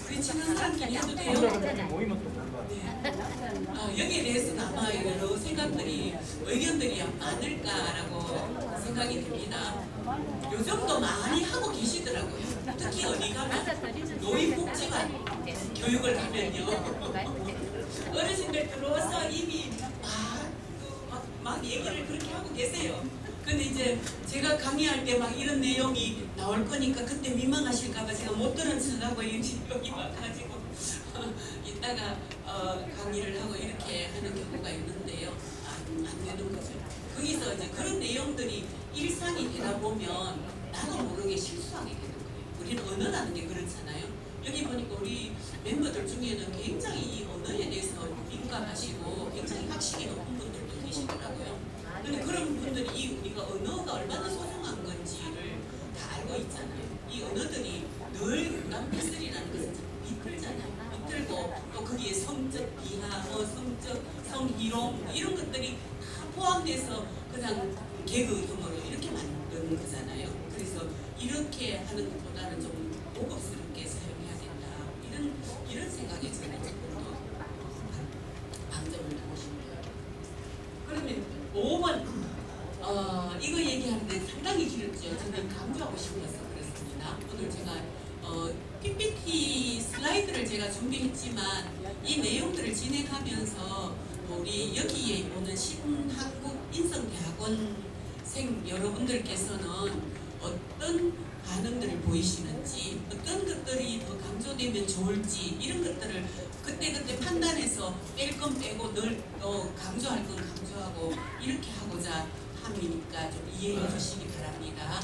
우리 친한 사람끼리 해도 돼요? 혼자 그렇게 모이면 또 뭔가 여기에 대해서는 아마 여러 생각들이 의견들이 많을까라고 생각이 듭니다. 요즘도 많이 하고 계시더라고요. 특히 어디 가면 노인복지관 교육을 하면요. 어르신들 들어와서 이미 막 얘기를 그렇게 하고 계세요. 근데 이제 제가 강의할 때 막 이런 내용이 나올 거니까 그때 민망하실까봐 제가 못 들은 척하고 여기 와가지고 이따가 강의를 하고 이렇게 하는 경우가 있는데요. 안 되는 거죠. 거기서 이제 그런 내용들이 일상이 되다 보면 나도 모르게 실수하게 되는 거예요. 우리는 언어라는 게 그렇잖아요. 여기 보니까 우리 멤버들 중에는 굉장히 이 언어에 대해서 민감하시고 굉장히 학식이 높은 분들도 계시더라고요. 근데 그런 분들이 우리가 언어가 얼마나 소중한 건지를 다 알고 있잖아요. 이 언어들이 늘 인간 미술이라는 것은 비틀잖아요. 비틀고 또 거기에 성적 비하, 성적 성희롱 이런 것들이 다 포함돼서 그냥 개그용어로 이렇게 만드는 거잖아요. 그래서 이렇게 하는 것보다는 좀 고급스럽게 사용해야 된다. 이런 생각에 저는 조금 더 방점을 두고 싶어요. 그러면 5번 이거 얘기하는데 상당히 길었죠. 저는 강조하고 싶어서 그렇습니다. 오늘 제가 PPT 슬라이드를 제가 준비했지만 이 내용들을 진행하면서 우리 여기에 오는 신한국 인성대학원생 여러분들께서는 어떤 반응들을 보이시는지, 어떤 것들이 더 강조되면 좋을지 이런 것들을 그때그때 판단해서 뺄 건 빼고 늘 강조할 건 강조하고 이렇게 하고자 함이니까 좀 이해해 주시기 바랍니다.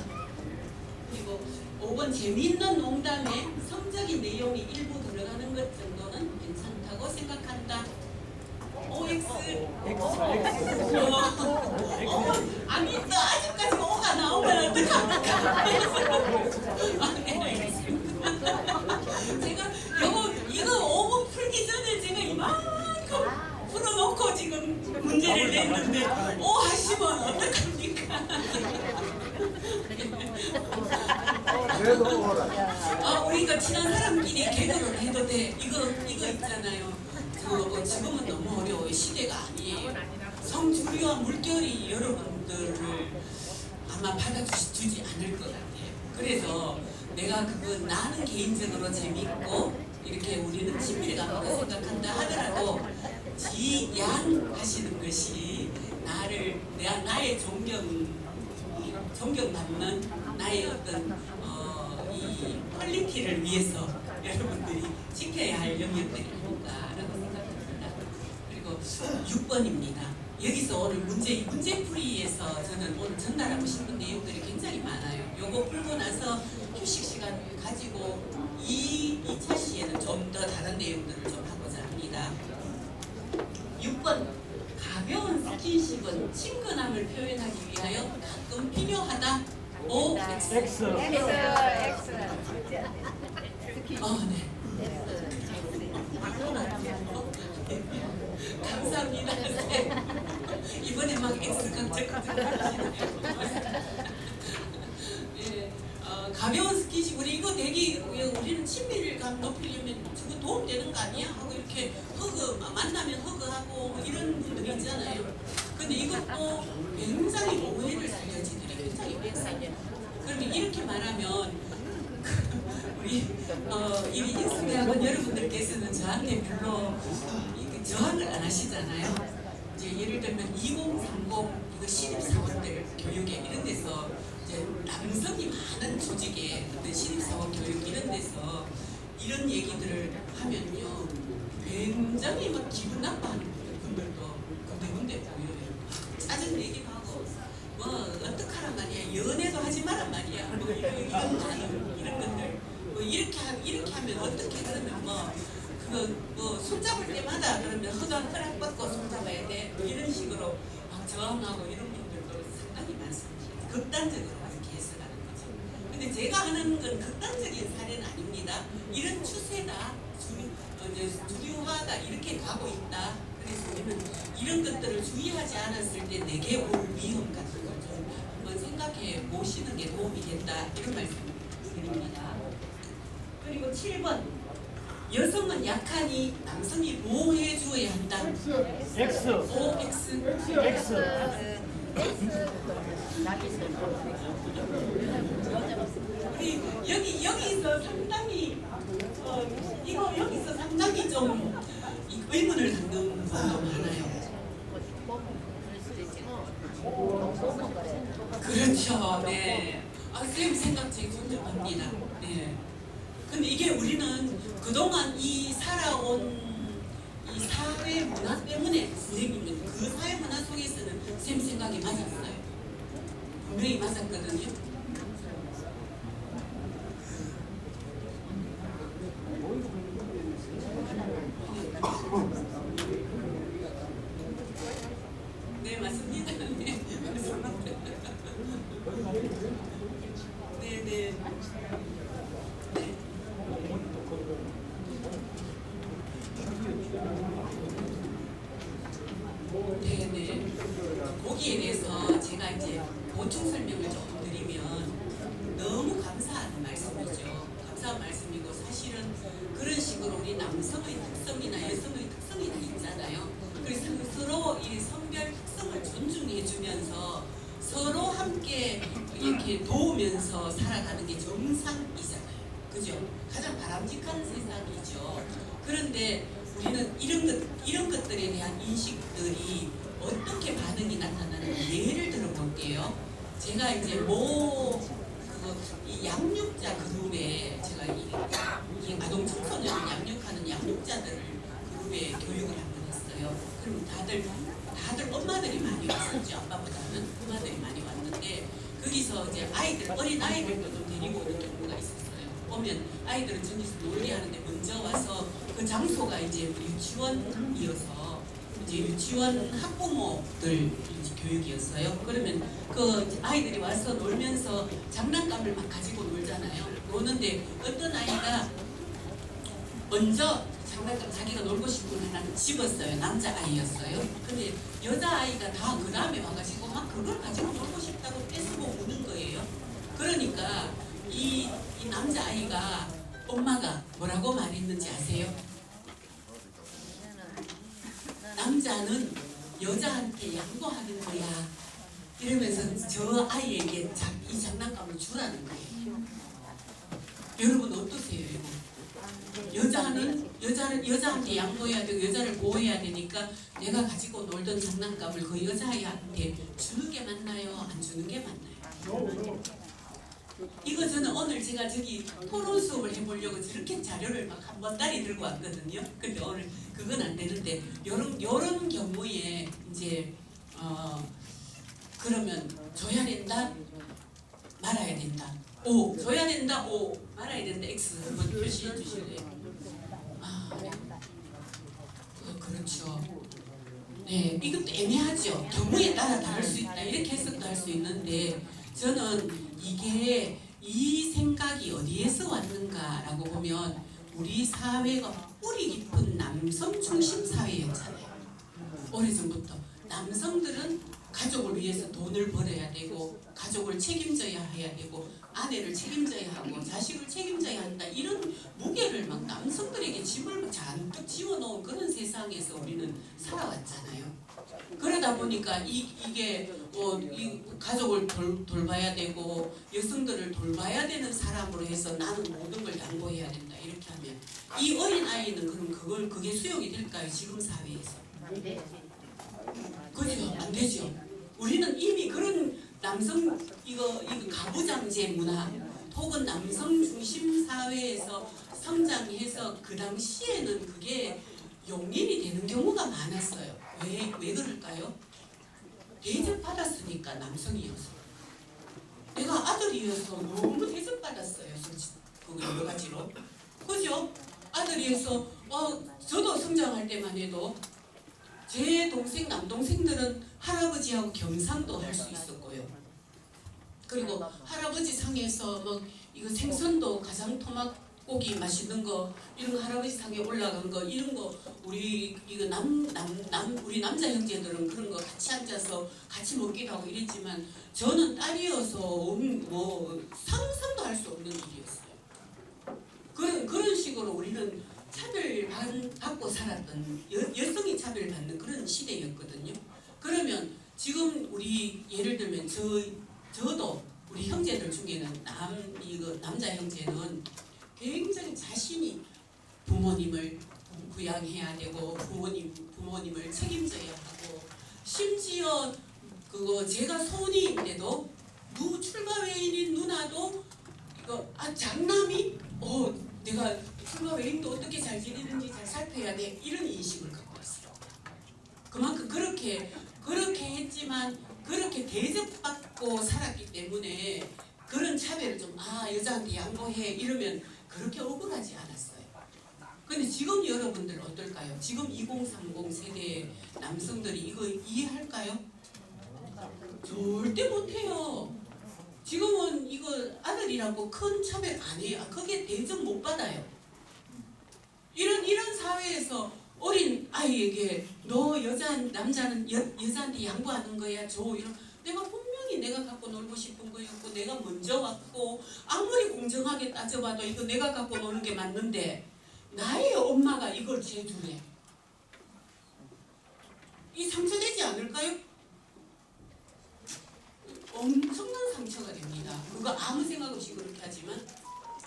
그리고 5번 재미있는 농담에 성적인 내용이 일부 들어가는 것 정도는 괜찮다고 생각한다. OX 아니다. 아직까지 O가 나오면 어떡합니까? 제가 이거 5번 풀기 전에 제가 이만큼 풀어놓고 지금 문제를 냈는데 O 하시면 어떡합니까? 우리가 친한 사람끼리 개그를 해도 돼. 이거 있잖아요. 지금은 너무 어려워요. 시대가 아니에요. 성주류와 물결이 여러분들을 아마 받아주지 않을 것 같아요. 그래서 내가 나는 개인적으로 재밌고 이렇게 우리는 친밀감으로 생각한다 하더라도 지양하시는 것이 나의 존경받는 나의 어떤 이 퀄리티를 위해서 여러분들이 지켜야 할 영역들이 아닌가라고 생각합니다. 그리고 6번입니다. 여기서 오늘 문제풀이에서 저는 오늘 전달하고 싶은 내용들이 굉장히 많아요. 요거 풀고 나서 휴식 시간을 가지고 2차 시에는 좀 더 다른 내용들을 좀 하고자 합니다. 6번 가벼운 스킨십은 친근함을 표현하기 위하여 가끔 필요하다. O, X. X. 네. 감사합니다. 이번에 막 X 강제 가벼운 스킨십 이거 되게 우리는 친밀감 높이려면 저거 도움되는 거 아니야? 하고 이렇게 만나면 허그하고 이런 분들이 있잖아요. 근데 이것도 굉장히 오해를 살려지들이 굉장히 많아요. 그러면 이렇게 말하면 우리 이 인수대학원 여러분들께서는 저한테 별로 저항을 안 하시잖아요. 이제 예를 들면 2030 이거 신입사원들 교육에 이런 데서 이제 남성이 많은 조직에 어떤 신입사원 교육 이런 데서 이런 얘기들을 하면요 굉장히 막 기분 나빠하는 분들도 군데군데 보여요. 짜증내기도 하고 뭐 어떡하란 말이야, 연애도 하지 마란 말이야, 뭐 이런 단어 이런 것들 뭐 이렇게 하면 어떻게, 그러면 뭐 손잡을 때마다 그러면 허락받고 손잡아야 돼, 이런 식으로 막 저항하고 이런 분들도 상당히 많습니다. 극단적으로 이렇게 해석하는 거죠. 근데 제가 하는 건 극단적인 사례는 아닙니다. 이런 추세다, 주류화다, 이렇게 가고 있다. 그래서 우리는 이런 것들을 주의하지 않았을 때 내게 올 위험 같은 걸 좀 한번 생각해 보시는 게 도움이 된다, 이런 말씀 드립니다. 그리고 7번 여성은 약하니 남성이 보호해 주어야 한다. X. OX. X. 우리 여기서 상당히 이거 여기서 상당히 좀 의문을 갖는 분도 많아요. 그렇죠. 네. 선생님 생각 제일 존중합니다. 네. 근데 이게 우리는 그동안 이 살아온 이 사회 문화 때문에 선생님은 그 사회 문화 속에서는 선생님 생각이 맞았어요. 분명히 맞았거든요. 네, 맞습니다. 네, 맞습니다. 네, 네. 네, 네. 거기에 대해서 제가 이제 보충 설명을 조금 드리면 너무 감사한 말씀이죠. 감사한 말씀이고 사실은 그런 식으로 우리 남성의 특성이나 여성의 특성이 다 있잖아요. 그래서 서로 이 성별 특성을 존중해주면서 서로 함께 이렇게 도우면서 살아가는 게 정상이잖아요. 그죠? 가장 바람직한 세상이죠. 그런데 우리는 이런 것들에 대한 인식들이 어떻게 반응이 나타나는지 예를 들어 볼게요. 제가 이제 이 양육자 그룹에 제가 이 아동 청소년을 양육하는 양육자들을 그룹에 교육을 한번 했어요. 그럼 다들 엄마들이 많이 왔었죠. 아빠보다는 엄마들이 많이 왔는데 거기서 이제 어린 아이들도 좀 데리고 오는 경우가 있었어요. 오면 아이들은 저기서 놀이하는데 먼저 와서 그 장소가 이제 우리 유치원이어서 이제 유치원 학부모들 교육이었어요. 그러면 그 아이들이 와서 놀면서 장난감을 막 가지고 놀잖아요. 노는데 어떤 아이가 먼저 장난감 자기가 놀고 싶은 하나를 집었어요. 남자아이였어요. 근데 여자아이가 다 그 다음에 와가지고 막 그걸 가지고 놀고 싶다고 떼쓰고 우는 거예요. 그러니까 이 남자아이가 엄마가 뭐라고 말했는지 아세요? 남자는 여자한테 양보하는 거야. 이러면서 저 아이에게 이 장난감을 주라는 거예요. 여러분 어떠세요, 이거? 여자한테 양보해야 되고 여자를 보호해야 되니까 내가 가지고 놀던 장난감을 그 여자아이한테 주는 게 맞나요? 안 주는 게 맞나요? 이거 저는 오늘 제가 저기 토론 수업을 해보려고 저렇게 자료를 막 한 번다리 들고 왔거든요. 근데 오늘 그건 안 되는데 요런 경우에 이제 그러면 줘야 된다? 말아야 된다. O 줘야 된다. O 말아야 된다. X 한번 표시해 주실래요? 네. 그렇죠. 네, 이것도 애매하죠. 경우에 따라 다를 수 있다. 이렇게 해석도 할 수 있는데 저는 이게 이 생각이 어디에서 왔는가라고 보면 우리 사회가 뿌리 깊은 남성 중심 사회였잖아요. 오래전부터 남성들은 가족을 위해서 돈을 벌어야 되고 가족을 책임져야 해야 되고 아내를 책임져야 하고 자식을 책임져야 한다. 이런 무게를 막 남성들에게 짐을 막 잔뜩 지워놓은 그런 세상에서 우리는 살아왔잖아요. 그러다 보니까 이게 이 가족을 돌봐야 되고 여성들을 돌봐야 되는 사람으로 해서 나는 모든 걸 양보해야 된다. 이렇게 하면 이 어린 아이는 그럼 그게 수용이 될까요? 지금 사회에서? 그죠? 안 되죠. 우리는 이미 그런 남성 이거 가부장제 문화 혹은 남성 중심 사회에서 성장해서 그 당시에는 그게 용인이 되는 경우가 많았어요. 왜 그럴까요? 대접받았으니까 남성이어서. 내가 아들이어서 너무 대접받았어요. 그 여러 가지로. 그죠? 아들이어서 저도 성장할 때만 해도 제 동생 남동생들은 할아버지하고 겸상도 할 수 있었고요. 그리고 할아버지 상에서 막 이거 생선도 가장 토막고기 맛있는 거 이런 거 할아버지 상에 올라간 거 이런 거 우리 이거 우리 남자 형제들은 그런 거 같이 앉아서 같이 먹기도 하고 이랬지만 저는 딸이어서 뭐 상상도 할 수 없는 일이었어요. 그런 식으로 우리는 차별받고 살았던 여성이 차별받는 그런 시대였거든요. 그러면 지금 우리 예를 들면 저도 우리 형제들 중에는 남자 형제는 굉장히 자신이 부모님을 부양해야 되고 부모님을 책임져야 하고 심지어 그거 제가 소원인데도 출가 외인인 누나도 이거 장남이 내가 출가 외인도 어떻게 잘 지내는지 잘 살펴야 돼 이런 인식을 갖고 왔어요. 그만큼 그렇게 했지만 그렇게 대접받고 살았기 때문에 그런 차별을 좀 여자한테 양보해 이러면 그렇게 억울하지 않았어요. 근데 지금 여러분들 어떨까요? 지금 2030 세대 남성들이 이거 이해할까요? 절대 못해요. 지금은 이거 아들이라고 큰 차별 안 해요. 그게 대접 못 받아요. 이런 사회에서 어린 아이에게 너 남자는 여자한테 양보하는 거야 이런 내가 분명히 내가 갖고 놀고 싶은 거였고 내가 먼저 왔고 아무리 공정하게 따져봐도 이거 내가 갖고 노는 게 맞는데 나의 엄마가 이걸 재주래. 이 상처되지 않을까요? 엄청난 상처가 됩니다. 그거 아무 생각 없이 그렇게 하지만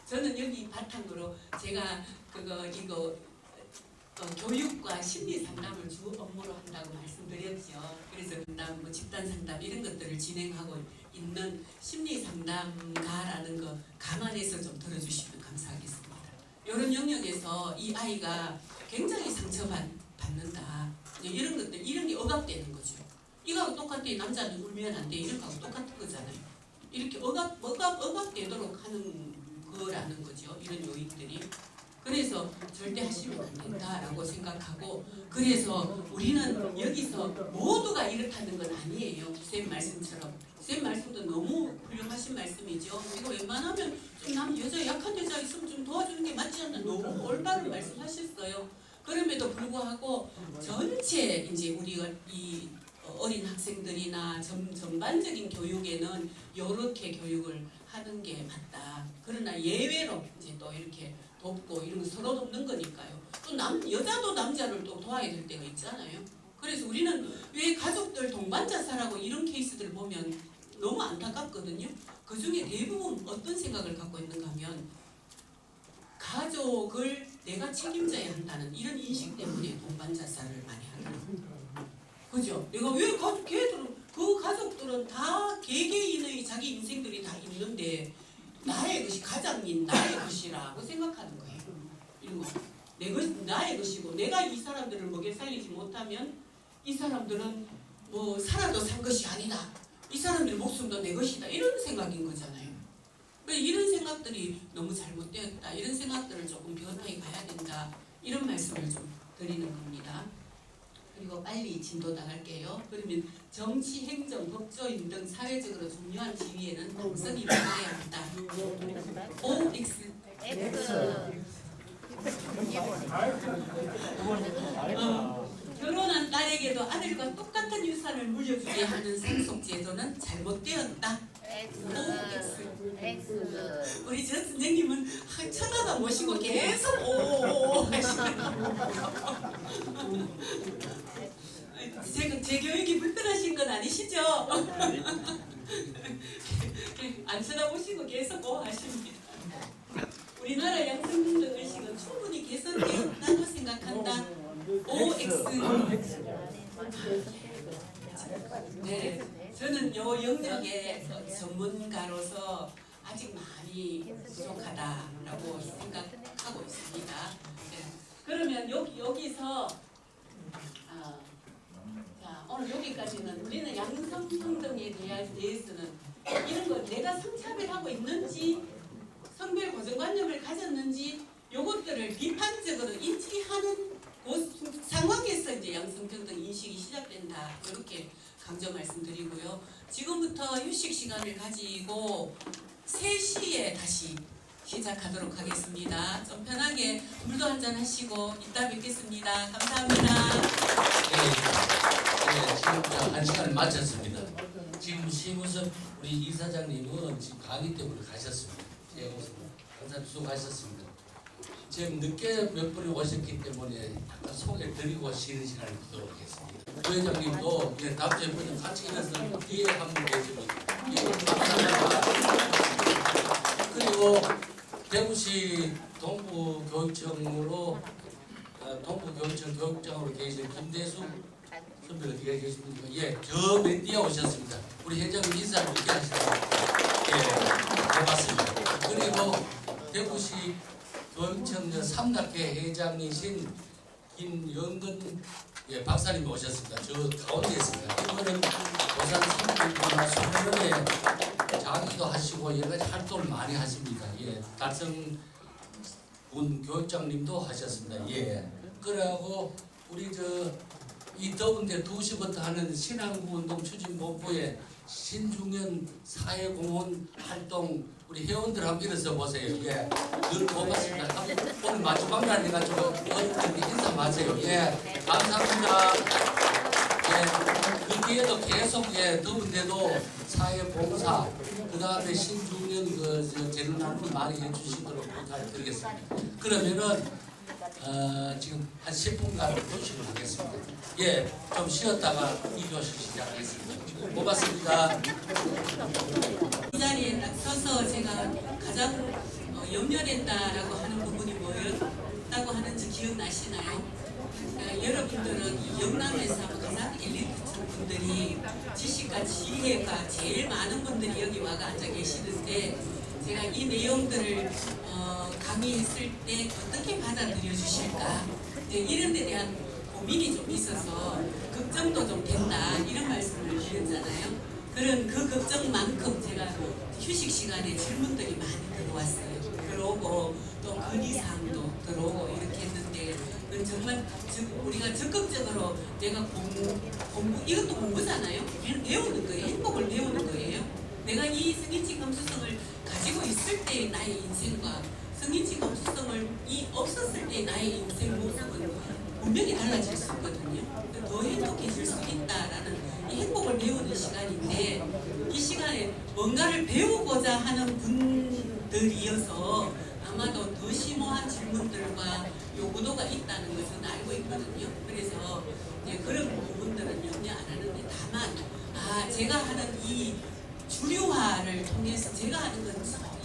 저는 여기 바탕으로 제가 이거 교육과 심리 상담을 주 업무로 한다고 말씀드렸죠. 그래서 상담, 집단 상담 이런 것들을 진행하고 있는 심리 상담가라는 거 감안해서 좀 들어주시면 감사하겠습니다. 이런 영역에서 이 아이가 굉장히 상처받는다. 이런 것들, 이런 게 억압되는 거죠. 이거하고 똑같아. 남자는 울면 안 돼. 이런 거하고 똑같은 거잖아요. 이렇게 억압되도록 하는 거라는 거죠. 이런 요인들이. 그래서 절대 하시면 안 된다라고 생각하고 그래서 우리는 여기서 모두가 이렇다는 건 아니에요. 쌤 말씀처럼. 쌤 말씀도 너무 훌륭하신 말씀이죠. 이거 웬만하면 좀 여자 약한 여자 있으면 좀 도와주는 게 맞지 않나 너무 올바른 말씀하셨어요. 그럼에도 불구하고 전체 이제 우리가 이 어린 학생들이나 전반적인 교육에는 이렇게 교육을 하는 게 맞다. 그러나 예외로 이제 또 이렇게 돕고 이런 거 서로 돕는 거니까요. 또 여자도 남자를 또 도와야 될 때가 있잖아요. 그래서 우리는 왜 가족들 동반자살하고 이런 케이스들 보면 너무 안타깝거든요. 그 중에 대부분 어떤 생각을 갖고 있는가 하면 가족을 내가 책임져야 한다는 이런 인식 때문에 동반자살을 많이 하는 그죠? 내가 왜 걔들은 그 가족들은 다 개개인의 자기 인생들이 다 있는데 나의 것이 가장인 나의 것이라고 생각하는 거예요. 이런 거 나의 것이고 내가 이 사람들을 먹여 살리지 못하면 이 사람들은 뭐 살아도 산 것이 아니다. 이 사람들 목숨도 내 것이다. 이런 생각인 거잖아요. 이런 생각들이 너무 잘못되었다. 이런 생각들을 조금 변화해 가야 된다. 이런 말씀을 좀 드리는 겁니다. 그리고 빨리 진도 나갈게요. 그러면 정치, 행정, 법조인 등 사회적으로 중요한 지위에는 남성이 맡아야 한다. OX. 결혼한 딸에게도 아들과 똑같은 유산을 물려주게 하는 상속제도는 잘못되었다. X. 우리 전 선생님은 쳐다도 모시고 계속 오 하시는 제 교육이 불편하신 건 아니시죠? 안 쳐다보시고 계속 오 하십니다. 우리나라 양성평등 의식은 충분히 개선되었다고 생각한다. OX. 네, 저는 요 영역의 전문가로서 아직 많이 부족하다라고 생각하고 있습니다. 네. 그러면 여기서 자, 오늘 여기까지는 우리는 양성평등에 대해서는 이런 거 내가 성차별하고 있는지 성별 고정관념을 가졌는지 요것들을 비판적으로 인지하는 그 상황에서 이제 양성평등 인식이 시작된다. 이렇게 강조 말씀드리고요. 지금부터 휴식 시간을 가지고 3시에 다시 시작하도록 하겠습니다. 좀 편하게 물도 한잔 하시고 이따 뵙겠습니다. 감사합니다. 네, 지금 1시간을 마쳤습니다. 지금 심우선 우리 이사장님은 지금 강의 때문에 가셨습니다. 예, 감사합니다. 수고하셨습니다. 지금 늦게 몇 분이 오셨기 때문에 약간 소개드리고 쉬는 시간을 갖도록 하겠습니다. 부회장님도 답변 분이 같이 일어서 뒤에 한 분 계시면 그리고 대구시 동부교육청으로 동부교육청 교육장으로 계신 김대수 선배 어디가 계십니까? 예, 저 맨 뒤에 오셨습니다. 우리 회장님 인사를 늦게 하시다가 예, 고맙습니다. 그리고 대구시 교육청 삼각회 회장이신 김영근 예, 박사님이 오셨습니다. 저 가운데 있습니다. 이분은 부산 삼국이나 수련회 장기도 하시고 여러 가지 활동을 많이 하십니다. 예, 달성 군 교육장님도 하셨습니다. 예. 그러고 우리 이 더운데 2시부터 하는 신안구 운동 추진본부의 신중현 사회공헌 활동 우리 회원들 한번 일어서 보세요. 예. 늘 고맙습니다. 오늘 마지막 날이가지고 어른들이 인사 마세요. 예. 감사합니다. 예. 그 뒤에도 계속 예, 더운데도 사회봉사 그 다음에 신중년 재능 나눔을 많이 해주시도록 부탁드리겠습니다. 그러면은 지금 한 10분간 교식을 하겠습니다. 예, 좀 쉬었다가 이 교식 시작하겠습니다. 고맙습니다. 이 자리에 딱 서서 제가 가장 염려된다라고 하는 부분이 뭐였다고 하는지 기억나시나요? 여러분들은 이 영남에서 가장 엘리트 분들이 지식과 지혜가 제일 많은 분들이 여기 와가 앉아 계시는데 제가 이 내용들을 강의했을 때 어떻게 받아들여 주실까 이런 데 대한 고민이 좀 있어서 걱정도 좀 된다 이런 말씀을 드렸잖아요. 그런 그 걱정만큼 제가 휴식 시간에 질문들이 많이 들어왔어요. 들어오고 또 건의사항도 들어오고 이렇게 했는데 그건 정말 우리가 적극적으로 내가 공부 이것도 공부잖아요. 배우는 거예요. 행복을 배우는 거예요. 내가 이 성인지 감수성을 가지고 있을 때의 나의 인생과 성인지 감수성을 없었을 때의 나의 인생 모습은 분명히 달라질 수 있거든요. 더 행복해질 수 있다라는 이 행복을 배우는 시간인데 이 시간에 뭔가를 배우고자 하는 분들이어서 아마도 더 심오한 질문들과 요구도가 있다는 것은 알고 있거든요. 그래서 그런 부분들은 염려 안 하는데 다만 제가 하는 이 주류화를 통해서 제가 하는 건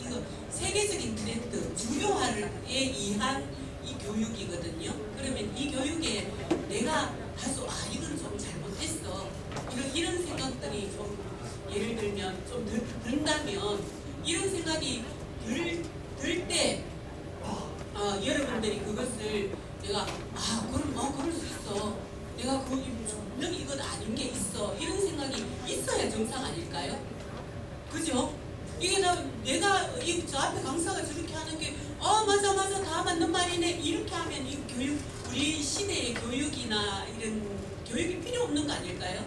이거 세계적인 트렌드 주류화에 의한 이 교육이거든요. 그러면 이 교육에 내가 다소 이건 좀 잘못했어 이런 생각들이 좀 예를 들면 좀 든다면 이런 생각이 들 때 여러분들이 그것을 내가 그럼 그럴 수 있어 내가 분명히 이건 아닌 게 있어 이런 생각이 있어야 정상 아닐까요? 그죠? 이게 내가 저 앞에 강사가 저렇게 하는 게 맞아 다 맞는 말이네 이렇게 하면 이 교육 우리 시대의 교육이나 이런 교육이 필요 없는 거 아닐까요?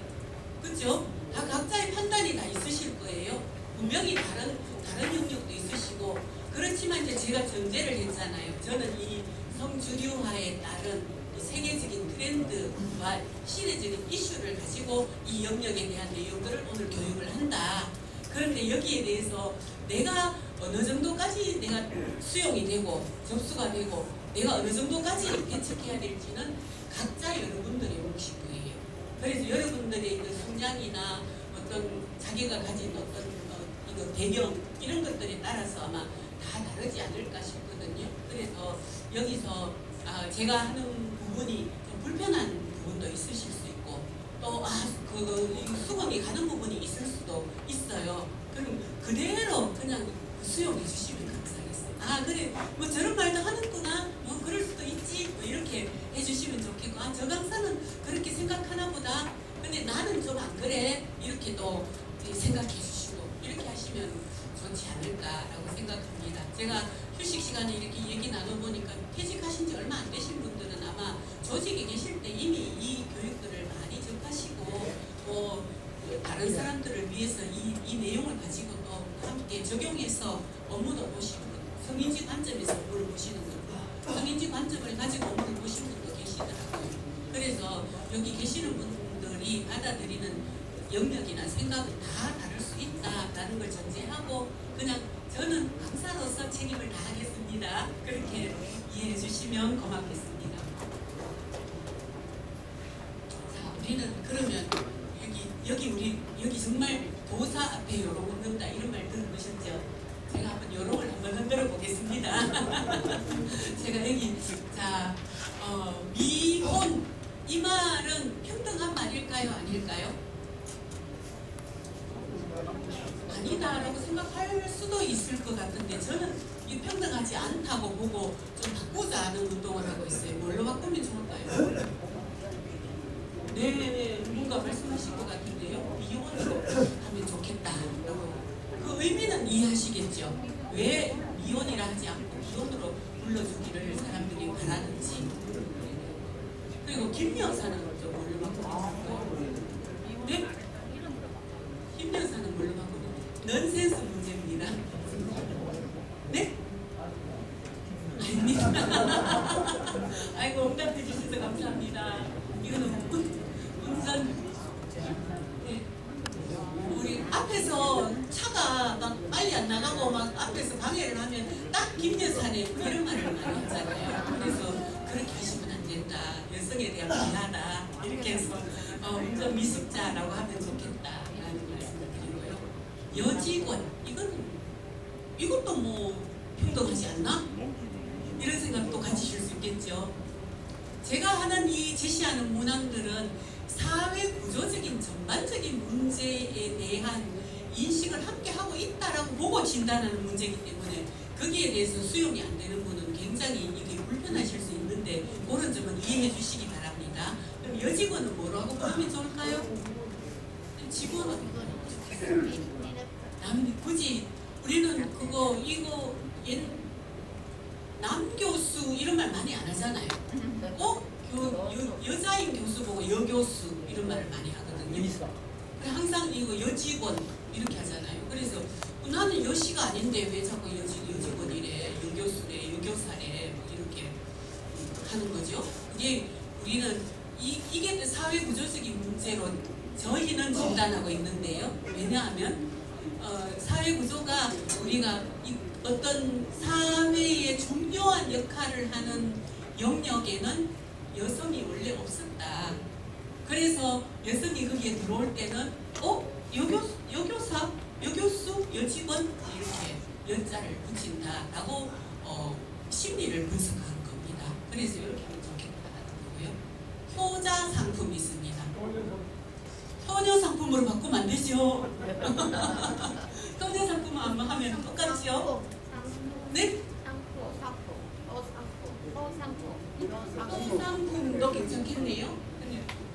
그죠? 다 각자의 판단이 다 있으실 거예요. 분명히 다른 영역도 있으시고 그렇지만 이제 제가 전제를 했잖아요. 저는 이 성주류화에 따른 이 세계적인 트렌드와 시대적인 이슈를 가지고 이 영역에 대한 내용들을 오늘 교육을 한다. 그런데 여기에 대해서 내가 어느 정도까지 내가 수용이 되고 접수가 되고 내가 어느 정도까지 개척해야 될지는 각자 여러분들의 몫일 거예요. 그래서 여러분들의 그 성장이나 어떤 자기가 가진 어떤 이거 배경 이런 것들에 따라서 아마 다 다르지 않을까 싶거든요. 그래서 여기서 제가 하는 부분이 좀 불편한 부분도 있으실 수 있고 또 수긍이 가는 부분이 있을 수도 있어요. 그럼 그대로 그냥 수용해 주시면 감사하겠어요. 그래 뭐 저런 말도 하는구나 뭐 그럴 수도 있지 뭐 이렇게 해주시면 좋겠고 저 강사는 그렇게 생각하나 보다 근데 나는 좀 안 그래 이렇게 또 생각해 주시고 이렇게 하시면 좋지 않을까라고 생각합니다. 제가 휴식 시간에 이렇게 얘기 나눠보니까 퇴직하신 지 얼마 안 되신 분들은 아마 조직에 계실 때 이미 이 교육들을 많이 접하시고 또 다른 사람들을 위해서 이 내용을 가지고 또 함께 적용해서 업무도 보시는 것, 성인지 관점에서 업무를 보시는 것, 성인지 관점을 가지고 업무를 보시는 분도 계시더라고요. 그래서 여기 계시는 분들이 받아들이는 영역이나 생각은 다 다를 수 있다. 한다는 걸 전제하고 그냥 저는 강사로서 책임을 다하겠습니다. 그렇게 이해해 주시면 고맙겠습니다. 자, 우리는 그러면 여기 정말 도사 앞에 요롱 흔든다 이런 말 들어보셨죠? 제가 한번 요롱을 한번 흔들어 보겠습니다. 제가 여기 자 미혼 이 말은 평등한 말일까요? 아닐까요? 아니다라고 생각할 수도 있을 것 같은데 저는 이 평등하지 않다고 보고 좀 바꾸자 하는 운동을 하고 있어요. 뭘로 바꾸면 좋을까요? 네, 뭔가 말씀하실 것 같은데요. 미혼으로 하면 좋겠다라고. 그 의미는 이해하시겠죠? 왜 미혼이라 하지 않고 미혼으로 불러주기를 사람들이 바라는지. 그리고 김 여사는 좀 뭘로 바꾸겠어요? 네? 김 여사는 뭘로 바꾸겠어요? 넌센스 문제입니다. 네? 아닙니다. 아이고 응답해 주셔서 감사합니다. 이거는 운전 네. 우리 앞에서 차가 막 빨리 안 나가고 막 앞에서 방해를 하면 딱 김여사네 이런 말을 많이 하잖아요. 그래서 그렇게 하시면 안 된다. 여성에 대한 비하다. 이렇게 해서 운전 미숙자라고 하면 좋겠다라는 말씀을 드리고요. 여직원 이것도 뭐 평등하지 않나? 이런 생각도 가지실 수 있겠죠. 제가 하는 이 제시하는 문항들은 사회 구조적인 전반적인 문제에 대한 인식을 함께 하고 있다라고 보고 진단하는 문제이기 때문에 거기에 대해서 수용이 안 되는 분은 굉장히 이게 불편하실 수 있는데 그런 점은 이해해 주시기 바랍니다. 그럼 여직원은 뭐라고 부르면 좋을까요? 직원은 굳이 우리는 이거 남교수 이런 말 많이 안 하잖아요. 여자인 교수 보고 여교수 이런 말을 많이 하거든요. 이사. 항상 이거 여직원 이렇게 하잖아요. 그래서 나는 여시가 아닌데 왜 자꾸 여직원이래, 여교수래, 여교사래 뭐 이렇게 하는 거죠. 이게 우리는 이게 사회 구조적인 문제로 저희는 진단하고 있는데요. 왜냐하면 사회 구조가 우리가 어떤 사회의 중요한 역할을 하는 영역에는 여성이 원래 없었다. 그래서 여성이 거기에 들어올 때는 여교사, 여교수, 여직원 이렇게 여자를 붙인다라고 심리를 분석한 겁니다. 그래서 이렇게 하면 좋겠다는 거고요. 효자 상품이 있습니다. 효녀 상품으로 바꾸면 안 되죠. 효녀 상품은 안 하면 똑같죠. 네? 상품도 괜찮겠네요.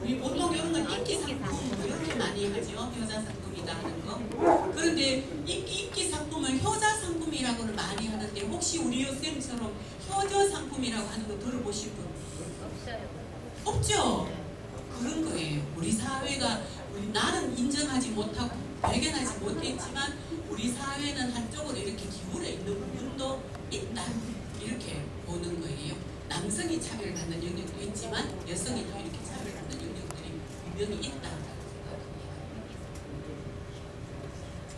우리 보통 이런 건 인기 상품 이렇게 많이 하죠. 효자 상품이다 하는 거. 그런데 인기 상품을 효자 상품이라고는 많이 하는데 혹시 우리 요쌤처럼 효자 상품이라고 하는 거 들어보신 분? 없죠? 그런 거예요. 우리 사회가 나는 인정하지 못하고 발견하지 못했지만 우리 사회는 한쪽으로 이렇게 기울어 있는 부분도 있다. 이렇게 보는 거예요. 남성이 차별받는 영역도 있지만 여성이 또 이렇게 차별받는 영역들이 분명히 있다.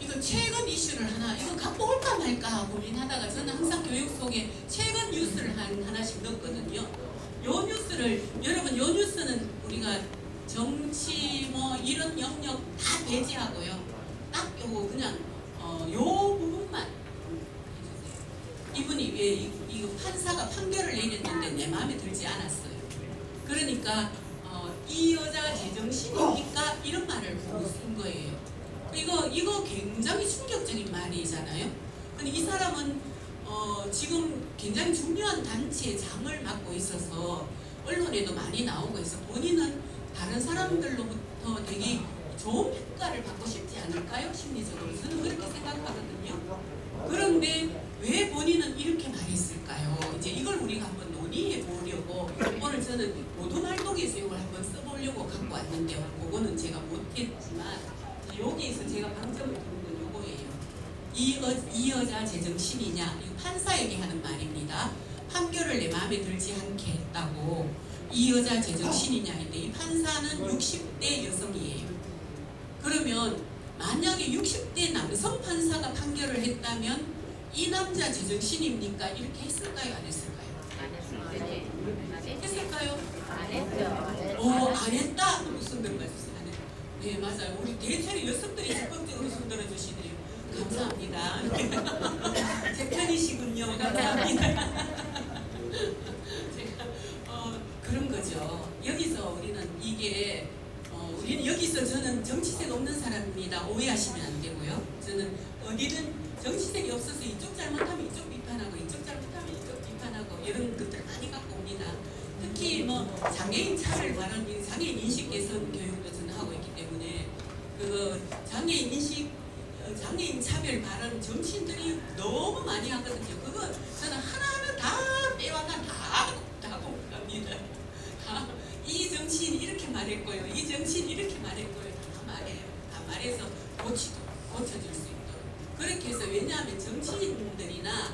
이거 최근 이슈를 이거 갖고 올까 말까 고민하다가 저는 항상 교육 속에 최근 뉴스를 하나씩 넣거든요. 요 뉴스를 여러분 요 뉴스는 우리가 정치 뭐 이런 영역 다 배제하고요. 딱 요거 그냥 요 부분만 해주세요. 이분이 왜 이 판사가 판결을 내렸는데 내 마음에 들지 않았어요. 그러니까 이 여자 제정신입니까? 이런 말을 보고 쓴 거예요. 이거 굉장히 충격적인 말이잖아요. 근데 이 사람은 지금 굉장히 중요한 단체의 장을 맡고 있어서 언론에도 많이 나오고 해서 본인은 다른 사람들로부터 되게 좋은 평가를 받고 싶지 않을까요? 심리적으로 저는 그렇게 생각하거든요. 그런데 왜 본인은 이렇게 말했을까요? 이제 이걸 우리가 한번 논의해 보려고 오늘 저는 모든 활동에서 이걸 한번 써보려고 갖고 왔는데요. 그거는 제가 못했지만 여기에서 제가 방점을 두는 건 요거예요. 이 여자 제정신이냐? 이거 판사에게 하는 말입니다. 판결을 내 마음에 들지 않게 했다고 이 여자 제정신이냐인데 이 판사는 60대 여성이에요. 그러면 만약에 60대 남성 판사가 판결을 했다면 이 남자 제정신입니까? 이렇게 했을까요? 안 했을까요? 안 했어요. 했을까요? 안 했죠. 안 했다. 손 들어봐주세요. 안 했다. 네, 맞아요. 우리 대체로 여성들이 적극적으로 손 들어주시네요. 감사합니다. 제 편이시군요. 감사합니다. 제가 그런 거죠. 여기서 우리는 이게 우리는 여기서 저는 정치색 없는 사람입니다. 오해하시면 안 되고요. 저는 어디든 정치색이 없어서 이쪽 잘못하면 이쪽 비판하고 이쪽 잘못하면 이쪽 비판하고 이런 것들 많이 갖고 옵니다. 특히 뭐 장애인 차별 발언, 장애인 인식 개선 교육도 저는 하고 있기 때문에 그 장애인 차별 발언 정신들이 너무 많이 하거든요. 그거 저는 하나하나 다 빼와가 다 공부합니다. 이 정치인 이렇게 말했고요. 이 정치인 이렇게 말했고요. 다 말해요. 다 말해서 고쳐줄 수 있도록. 그렇게 해서 왜냐하면 정치인들이나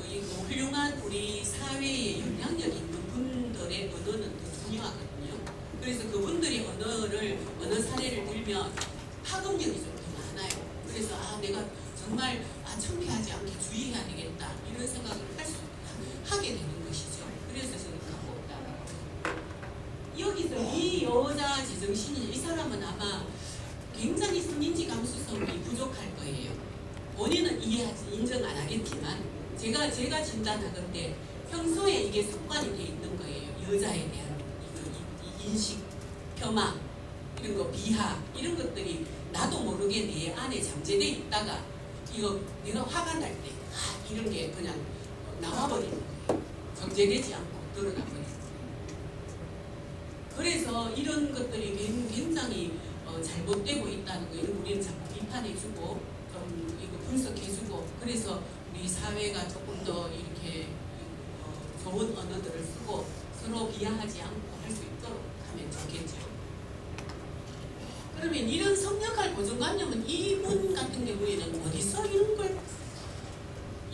이 훌륭한 우리 사회에 영향력 있는 분들의 언어는 더 중요하거든요. 그래서 그분들이 언어 사례를 들면 파급력이 좀 더 많아요. 그래서 내가 정말 창피하지 않게 주의해야 되겠다 이런 생각을 하게 되는 것이죠. 그래서 저는 갖고 온다. 여기서 이 여자 제정신이 이 사람은 아마 굉장히 성인지 감수성이 부족할 거예요. 본인은 인정 안 하겠지만 제가 진단하건데 평소에 이게 습관이 돼 있는 거예요. 여자에 대한 이 인식, 폄하, 이런 거 비하 이런 것들이 나도 모르게 내 안에 잠재돼 있다가 이거 내가 화가 날 때 이런 게 그냥 나와버리는 거예요. 정제되지 않고 드러나버리는 거예요. 그래서 이런 것들이 굉장히 잘못되고 있다는 거 이런 우리는 자꾸 비판해주고 좀 이거 분석해주고 그래서 우리 사회가 조금 더 이렇게 좋은 언어들을 쓰고 서로 비하하지 않고 할 수 있도록 하면 좋겠죠. 그러면 이런 성역할 고정관념은 이분 같은 경우에는 어디서 이런 걸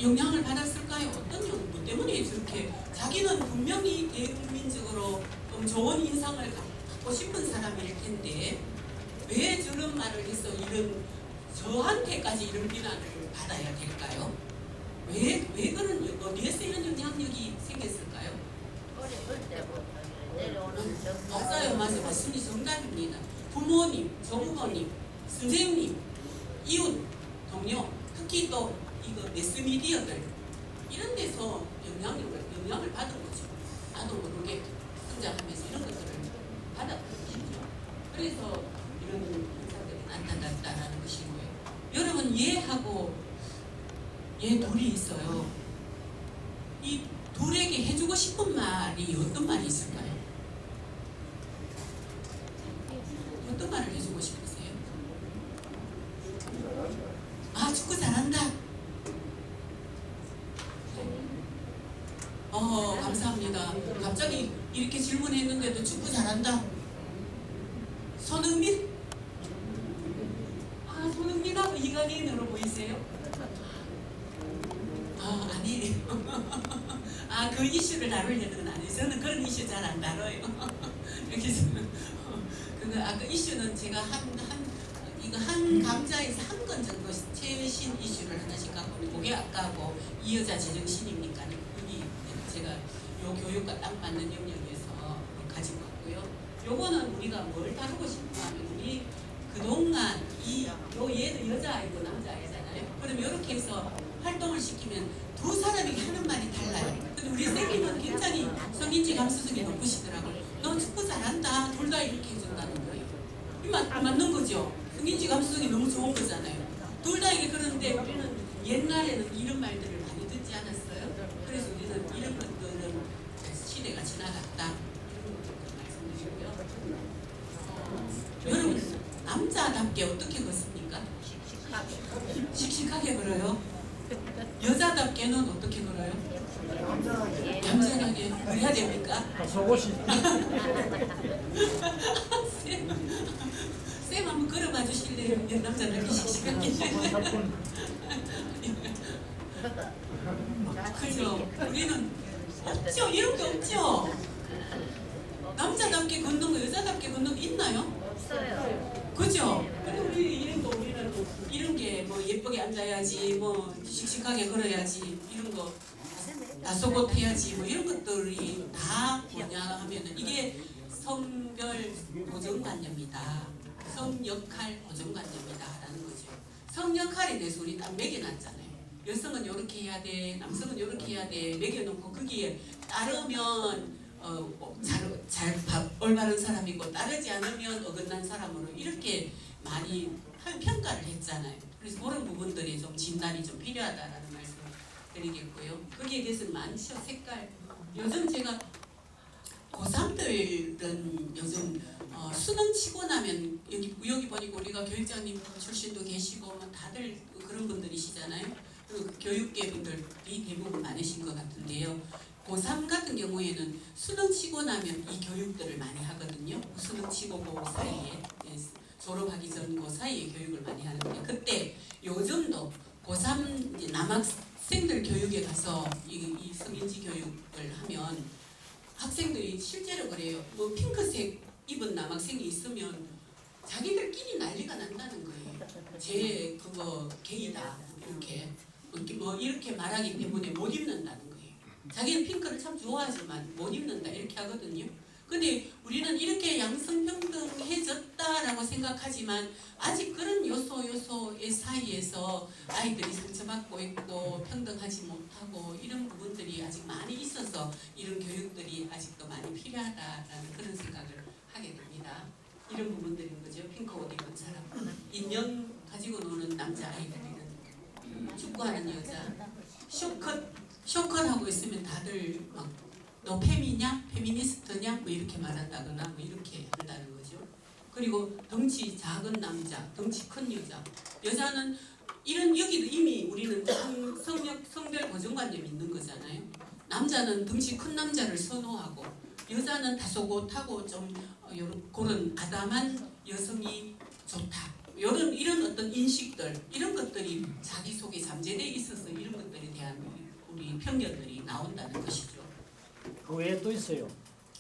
영향을 받았을까요? 어떤 뭐 때문에 저렇게 자기는 분명히 대국민적으로 좀 좋은 인상을 갖고 싶은 사람일 텐데 왜 저런 말을 해서 저한테까지 이런 비난을 받아야 될까요? 왜 그런 어디에서 이런 영향력이 생겼을까요? 어릴 때부터 내려오는 맞아요. 맞습니다. 정답입니다. 부모님, 조부모님, 선생님, 이웃, 동료, 특히 또 이거 매스미디어들 이런 데서 영향을 받은 거죠. 나도 모르게 성장하면서 이런 것들을 받았거든요. 그래서 이런 현상들이 나타났다라는 것이고요. 여러분 얘하고 얘 둘이 있어요. 이 둘에게 해주고 싶은 말이 어떤 말이 있을까요? 어떤 말을 해주고 싶으세요? 축구 잘한다. 감사합니다. 갑자기 이렇게 질문했는데도 축구 잘한다. 손흥민? 손흥민하고 이강인으로 보이세요? 아니에요. 그 이슈를 다루려는 건 아니에요. 저는 그런 이슈 잘 안 다뤄요. 여기서는 그 이슈는 제가 한 감자에서 한 건 정도 최신 이슈를 하나씩 갖고 있는 그게 아까고 이 여자 제정신입니까? 여기 제가 요 교육과 딱 맞는 영역에서 가지고 왔고요. 요거는 우리가 뭘 다루고 싶어 하면 우리 그동안 얘도 여자아이고 남자아이잖아요. 그럼 이렇게 해서 활동을 시키면 두 사람이 하는 말이 달라요. 근데 우리 쌤님은 굉장히 성인지 감수성이 높으시더라고요. 너 축구 잘한다. 둘 다 이렇게 해준다는 거예요. 맞는 거죠. 성인지 감수성이 너무 좋은 거잖아요. 둘 다 이게 그러는데 우리는 옛날에는 이런 말들을 많이 듣지 않았어요. 그래서 우리는 이런 것들은 시대가 지나갔다. 이런 것들 말씀드리고요. 여러분 남자답게 어떻게 걷습니까? 씩씩하게 걸어요. 여자답게는 어떻게 걸어요? 얌전하게 그래야 됩니까? 속옷이 쌤 한번 걸어봐 주실래요? 남자답게 씩씩하게. 그죠? 우리는 없죠. 이런 게 없죠. 남자답게 걷는 거, 여자답게 걷는 거 있나요? 없어요. 그죠? 근데 우리 이런 거 우리는 앉아야지, 뭐 씩씩하게 걸어야지, 이런 거 나서고 해야지, 뭐 이런 것들이 다 뭐냐 하면은 이게 성별 고정관념이다. 성역할 고정관념이다라는 거죠. 성역할에 대해서 우리 딱 매겨놨잖아요. 여성은 이렇게 해야 돼, 남성은 이렇게 해야 돼 매겨놓고 거기에 따르면 올바른 사람이고 따르지 않으면 어긋난 사람으로 이렇게 많이 평가를 했잖아요. 그래서 그런 부분들이 좀 진단이 좀 필요하다라는 말씀 드리겠고요. 거기에 대해서는 많죠. 색깔. 요즘 제가 고3들은 요즘 수능 치고 나면 여기 보니까 우리가 교육장님 출신도 계시고 뭐 다들 그런 분들이시잖아요. 그리고 교육계 분들이 대부분 많으신 것 같은데요. 고3 같은 경우에는 수능 치고 나면 이 교육들을 많이 하거든요. 수능 치고 그 사이에 졸업하기 전 그 사이에 교육을 많이 하는데 그때 요즘도 고3 남학생들 교육에 가서 이 성인지 교육을 하면 학생들이 실제로 그래요. 뭐 핑크색 입은 남학생이 있으면 자기들끼리 난리가 난다는 거예요. 제 그거 게이다 이렇게 말하기 때문에 못 입는다는 거예요. 자기는 핑크를 참 좋아하지만 못 입는다 이렇게 하거든요. 근데 우리는 이렇게 양성평등해졌다라고 생각하지만 아직 그런 요소의 사이에서 아이들이 상처받고 있고 평등하지 못하고 이런 부분들이 아직 많이 있어서 이런 교육들이 아직도 많이 필요하다라는 그런 생각을 하게 됩니다. 이런 부분들인 거죠. 핑크 옷 입은 사람, 인형 가지고 노는 남자아이들이는 축구하는 여자, 쇼컷하고 있으면 다들 막 너 페미냐? 페미니스트냐? 뭐 이렇게 말한다거나 뭐 이렇게 한다는 거죠. 그리고 덩치 작은 남자, 덩치 큰 여자. 여자는 이런 여기도 이미 우리는 성별 고정관념이 있는 거잖아요. 남자는 덩치 큰 남자를 선호하고 여자는 다소곳하고 좀 그런 아담한 여성이 좋다. 이런 어떤 인식들 이런 것들이 자기 속에 잠재되어 있어서 이런 것들에 대한 우리 편견들이 나온다는 것이죠. 그 외에 또 있어요.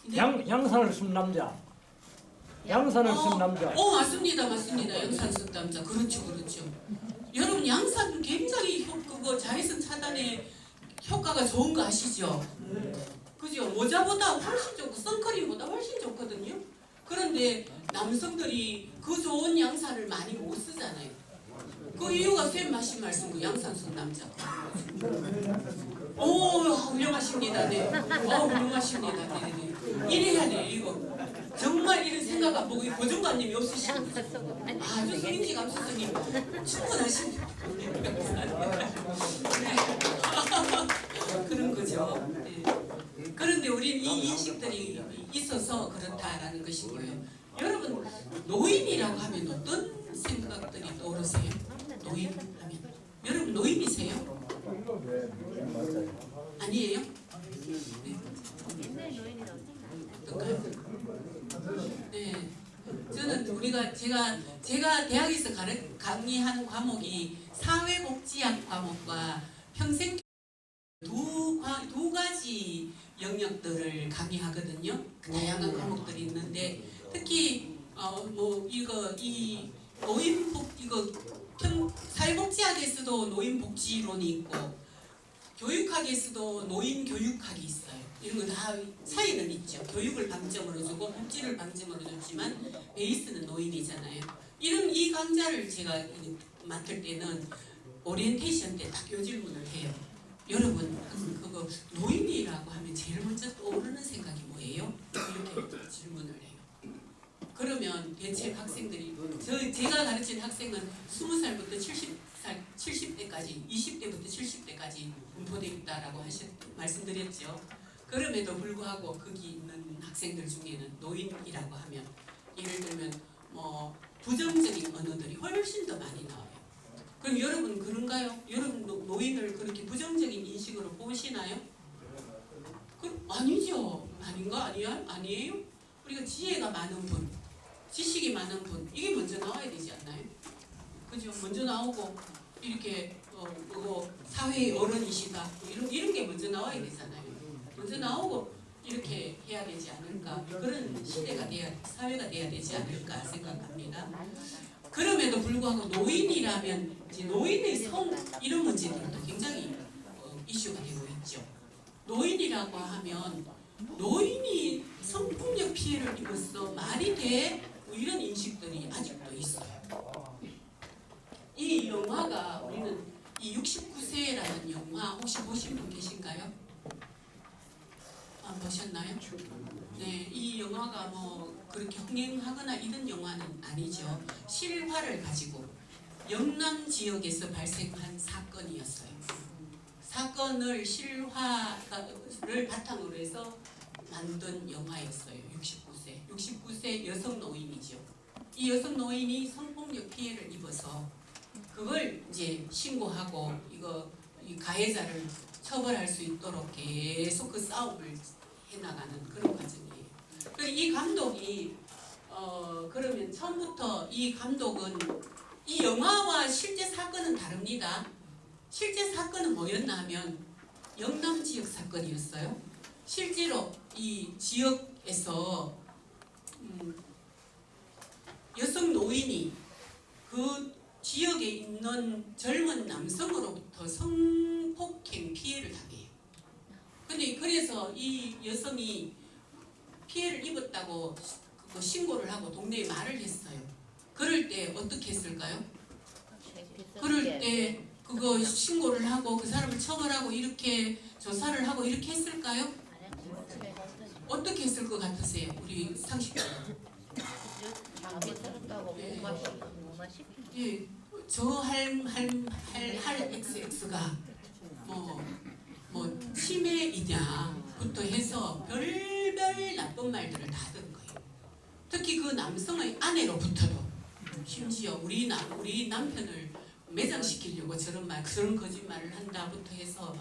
네. 양산을 쓴 남자. 양산을 쓴 남자. 맞습니다. 양산 쓴 남자. 그렇죠. 여러분 양산 굉장히 자외선 차단에 효과가 좋은 거 아시죠? 그죠? 모자보다 훨씬 좋고 선크림보다 훨씬 좋거든요. 그런데 남성들이 그 좋은 양산을 많이 못 쓰잖아요. 그 이유가 쌤 하신 말씀, 양산 쓴 남자. 훌륭하십니다. 네. 훌륭하십니다. 네. 이래야 돼, 이거. 정말 이런 생각 안 보고 고정관념이 없으시고 아주 성인지 감수성이 충분하십니다. 그런 거죠. 네. 그런데 우리는 이 인식들이 있어서 그렇다라는 것이고요. 여러분, 노인이라고 하면 어떤 생각들이 떠오르세요? 노인 하면. 여러분, 노인이세요? 아니에요? 네. 어떨까요? 네. 저는 제가 대학에서 강의하는 과목이 사회복지학 과목과 평생 두 가지 영역들을 강의하거든요. 다양한 과목들이 있는데 특히 사회복지학에서도 노인복지론이 있고 교육학에서도 노인교육학이 있어요. 이런 거 다 차이는 있죠. 교육을 방점으로 주고 복지를 방점으로 줬지만 베이스는 노인이잖아요. 이 강좌를 제가 맡을 때는 오리엔테이션 때 딱 요 질문을 해요. 여러분 그거 노인이라고 하면 제일 먼저 떠오르는 생각이 뭐예요? 이렇게 질문을 해요. 그러면 대체 학생들이 제가 가르친 학생은 20살부터 70대까지 20대부터 70대까지 분포되어 있다라고 말씀드렸죠. 그럼에도 불구하고 거기 있는 학생들 중에는 노인이라고 하면 예를 들면 부정적인 언어들이 훨씬 더 많이 나와요. 그럼 여러분 그런가요? 여러분 노인을 그렇게 부정적인 인식으로 보시나요? 아니죠. 아닌가? 아니에요? 우리가 지혜가 많은 분, 지식이 많은 분, 이게 먼저 나와야 되지 않나요? 그죠? 먼저 나오고 이렇게 사회의 어른이시다 이런 게 먼저 나와야 되잖아요. 먼저 나오고 이렇게 해야 되지 않을까, 그런 사회가 돼야 되지 않을까 생각합니다. 그럼에도 불구하고 노인이라면 이제 노인의 성 이런 문제들도 굉장히 이슈가 되고 있죠. 노인이라고 하면 노인이 성폭력 피해를 입었어 말이 돼? 뭐 이런 인식들이 아직도 있어요. 이 영화가 우리는 이 69세라는 영화 혹시 보신 분 계신가요? 안 보셨나요? 네, 이 영화가 뭐 그렇게 흥행하거나 이런 영화는 아니죠. 실화를 가지고 영남 지역에서 발생한 사건이었어요. 사건을 실화를 바탕으로 해서 만든 영화였어요. 69세 여성 노인이죠. 이 여성 노인이 성폭력 피해를 입어서 그걸 이제 신고하고 이 가해자를 처벌할 수 있도록 계속 그 싸움을 해나가는 그런 과정이에요. 그리고 이 감독이 그러면 처음부터 이 감독은 이 영화와 실제 사건은 다릅니다. 실제 사건은 뭐였나 하면 영남 지역 사건이었어요. 실제로 이 지역에서 여성 노인이 그 지역에 있는 젊은 남성으로부터 성폭행 피해를 당해요. 근데 그래서 이 여성이 피해를 입었다고 신고를 하고 동네에 말을 했어요. 그럴 때 어떻게 했을까요? 그럴 때 그거 신고를 하고 그 사람을 처벌하고 이렇게 조사를 하고 이렇게 했을까요? 어떻게 했을 것 같으세요? 우리 상식적으로. 예, 저 XX가 뭐 치매이냐부터 해서 별별 나쁜 말들을 다 하던 거예요. 특히 그 남성의 아내로부터도 심지어 우리 남편을 매장시키려고 그런 거짓말을 한다부터 해서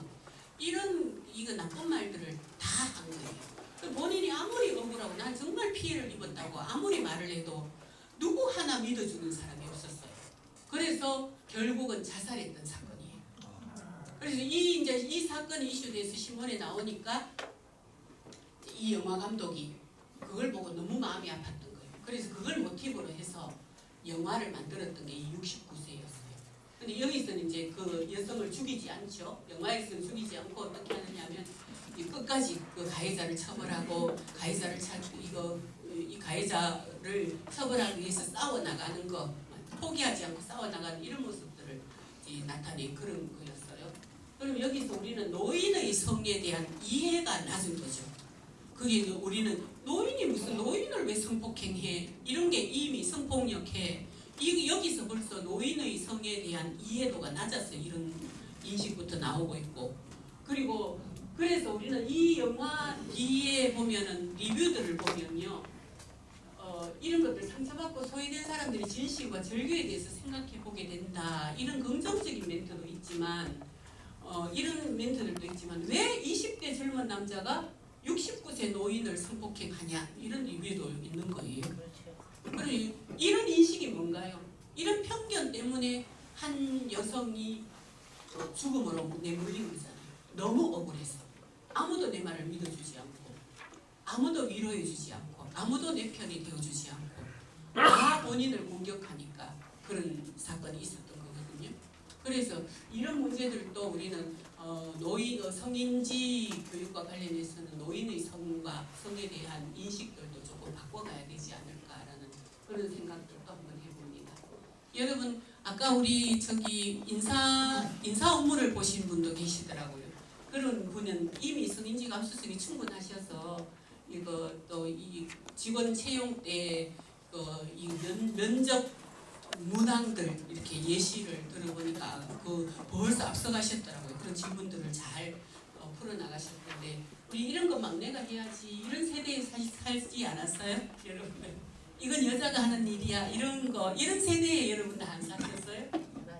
이거 나쁜 말들을 다 한 거예요. 본인이 아무리 억울하고 난 정말 피해를 입었다고 아무리 말을 해도 누구 하나 믿어주는 사람이 없었어요. 그래서 결국은 자살했던 사건이에요. 그래서 이 사건이 이슈돼서 신문에 나오니까 이 영화 감독이 그걸 보고 너무 마음이 아팠던 거예요. 그래서 그걸 모티브로 해서 영화를 만들었던 게 이 69세였어요. 근데 여기서는 이제 그 여성을 죽이지 않죠. 영화에서는 죽이지 않고 어떻게 하느냐면 끝까지 그 가해자를 처벌하고 이 가해자를 처벌하기 위해서 싸워나가는 거, 포기하지 않고 싸워나가는 이런 모습들을 나타낸 그런 거였어요. 그럼 여기서 우리는 노인의 성에 대한 이해가 낮은 거죠. 그게 우리는 노인이 무슨 노인을 왜 성폭행해? 이런 게 이미 성폭력해. 여기서 벌써 노인의 성에 대한 이해도가 낮았어요. 이런 인식부터 나오고 있고. 그리고 그래서 우리는 이 영화 뒤에 보면은 리뷰들을 보면요. 이런 것들 상처받고 소외된 사람들이 진실과 절규에 대해서 생각해 보게 된다. 이런 긍정적인 멘트도 있지만 이런 멘트들도 있지만 왜 20대 젊은 남자가 69세 노인을 성폭행하냐 이런 리뷰도 있는 거예요. 그러니 이런 인식이 뭔가요? 이런 편견 때문에 한 여성이 죽음으로 내몰린 거잖아요. 너무 억울해서 아무도 내 말을 믿어주지 않고 아무도 위로해주지 않고 아무도 내 편이 되어주지 않고 다 본인을 공격하니까 그런 사건이 있었던 거거든요. 그래서 이런 문제들도 우리는 성인지 교육과 관련해서는 노인의 성과 성에 대한 인식들도 조금 바꿔가야 되지 않을까라는 그런 생각들도 한번 해봅니다. 여러분 아까 우리 인사 업무를 보신 분도 계시더라고요. 그런 분은 이미 성인지 감수성이 충분하셔서 이거 또 이 직원 채용 때 이 면접 문항들 이렇게 예시를 들어보니까 벌써 앞서가셨더라고요. 그런 질문들을 잘 풀어나가셨는데 우리 이런 거 막내가 해야지 이런 세대에 살지 않았어요? 여러분 이건 여자가 하는 일이야 이런 세대에 여러분 다 안 사셨어요?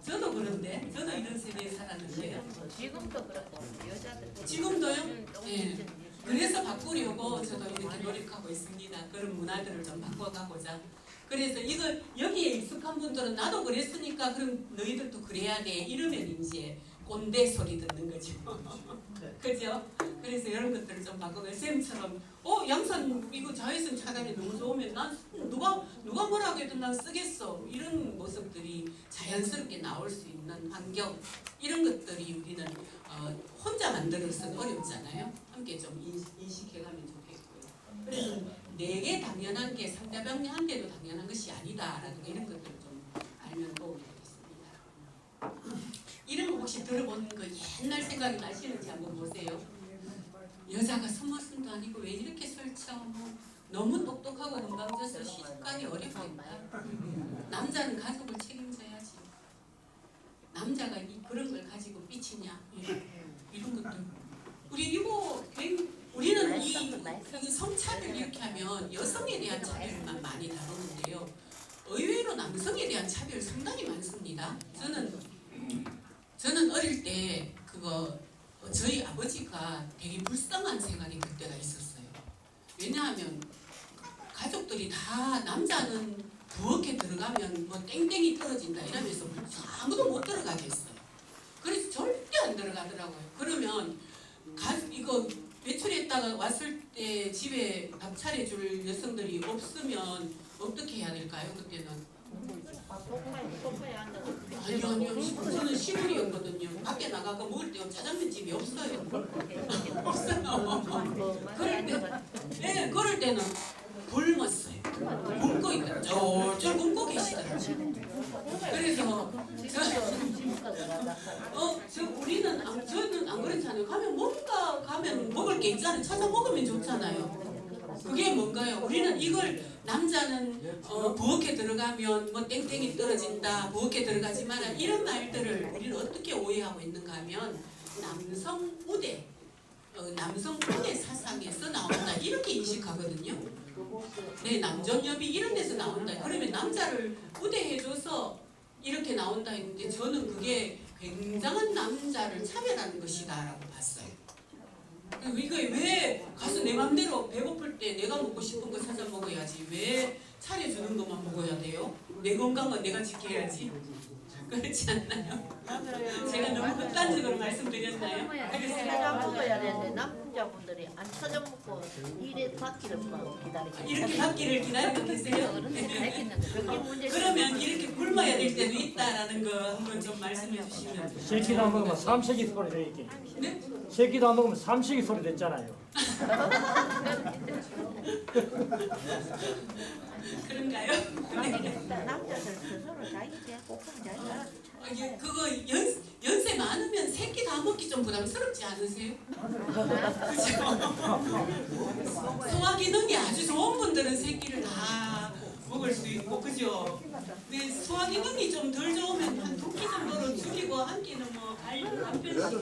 저도 그런데 저도 이런 세대에 살았는데요. 지금도 그렇고 여자들 지금도요? 네. 그래서 바꾸려고 저도 이렇게 노력하고 있습니다. 그런 문화들을 좀 바꿔가고자. 그래서 여기에 익숙한 분들은 나도 그랬으니까 그럼 너희들도 그래야 돼 이러면 이제 꼰대 소리 듣는 거죠. 그죠? 그래서 이런 것들을 좀 바꾸고 쌤처럼 양산 이거 자외선 차단이 너무 좋으면 난 누가 뭐라고 해도 난 쓰겠어. 이런 모습들이 자연스럽게 나올 수 있는 환경 이런 것들이 우리는 혼자 만들어서는 어렵잖아요. 함께 좀 인식해가면 좋겠고요. 그래서 내게 당연한 게 상대방한테도 당연한 것이 아니다라든가 이런 것들을 좀 알면 도움이 되겠습니다. 이런 거 혹시 들어본 거 옛날 생각이 나시는지 한번 보세요. 여자가 숨어슴도 아니고 왜 이렇게 설쳐? 너무 똑똑하고 건방져서 시집가기 어렵겠다. 남자는 가족을 책임져야지. 남자가 그런 걸 가지고 삐치냐? 이런 것들. 우리는 이 성차별 이렇게 하면 여성에 대한 차별만 많이 다루는데요. 의외로 남성에 대한 차별 상당히 많습니다. 저는 어릴 때 저희 아버지가 되게 불쌍한 생활이 그때가 있었어요. 왜냐하면 가족들이 다 남자는 부엌에 들어가면 뭐 땡땡이 떨어진다 이러면서 아무도 못 들어가게 했어요. 그래서 절대 안 들어가더라고요. 그러면 이거 외출했다가 왔을 때 집에 밥 차려줄 여성들이 없으면 어떻게 해야 될까요? 그때는 소파에 앉아서 아니요. 저는 시골이었거든요. 밖에 나가고 먹을 때 짜장면 집이 없어요. 그럴 때는 굶었어요. 굶고 있더라고요. 쫄쫄 굶고 계시더라고요. 그래서 저는 안 그렇잖아요. 가면 먹을 게 있잖아요. 찾아 먹으면 좋잖아요. 그게 뭔가요? 우리는 이걸 남자는 부엌에 들어가면 뭐 땡땡이 떨어진다, 부엌에 들어가지 마라 이런 말들을 우리는 어떻게 오해하고 있는가 하면 남성 우대 사상에서 나온다 이렇게 인식하거든요. 네, 남존여비 이런 데서 나온다. 그러면 남자를 우대해줘서 이렇게 나온다 했는데 저는 그게 굉장한 남자를 차별하는 것이다라고 봤어요. 이거 왜 가서 내 맘대로 배고플 때 내가 먹고 싶은 거 찾아 먹어야지 왜 차려주는 것만 먹어야 돼요? 내 건강은 내가 지켜야지. 그렇지 않나요? 제가 너무 극단적으로 말씀드렸나요? 찾아 먹어야 되는데 남자분들이 안 찾아 먹고 일에 받기를 기다리고 이렇게 받기를 기다리고 계세요? 어른들 가르치는데 그게 문제지. 그러면 이렇게 굶어야 될 때도 있다라는 거 한번 좀 말씀해 주시면. 새끼도 안 먹으면 삼식이 소리 내있게. 네? 새끼도 안 먹으면 삼식이 소리 냈잖아요. 그런가요? 남자들 스스로 자기 배고픈 자기 알아서 이게 그거 연세 많으면 새끼 다 먹기 좀 부담스럽지 않으세요? 소화 기능이 아주 좋은 분들은 새끼를 다 먹을 수 있고 그죠? 근데 소화 기능이 좀 덜 좋으면 한 2끼 정도로 줄이고 한 끼는 뭐 간편식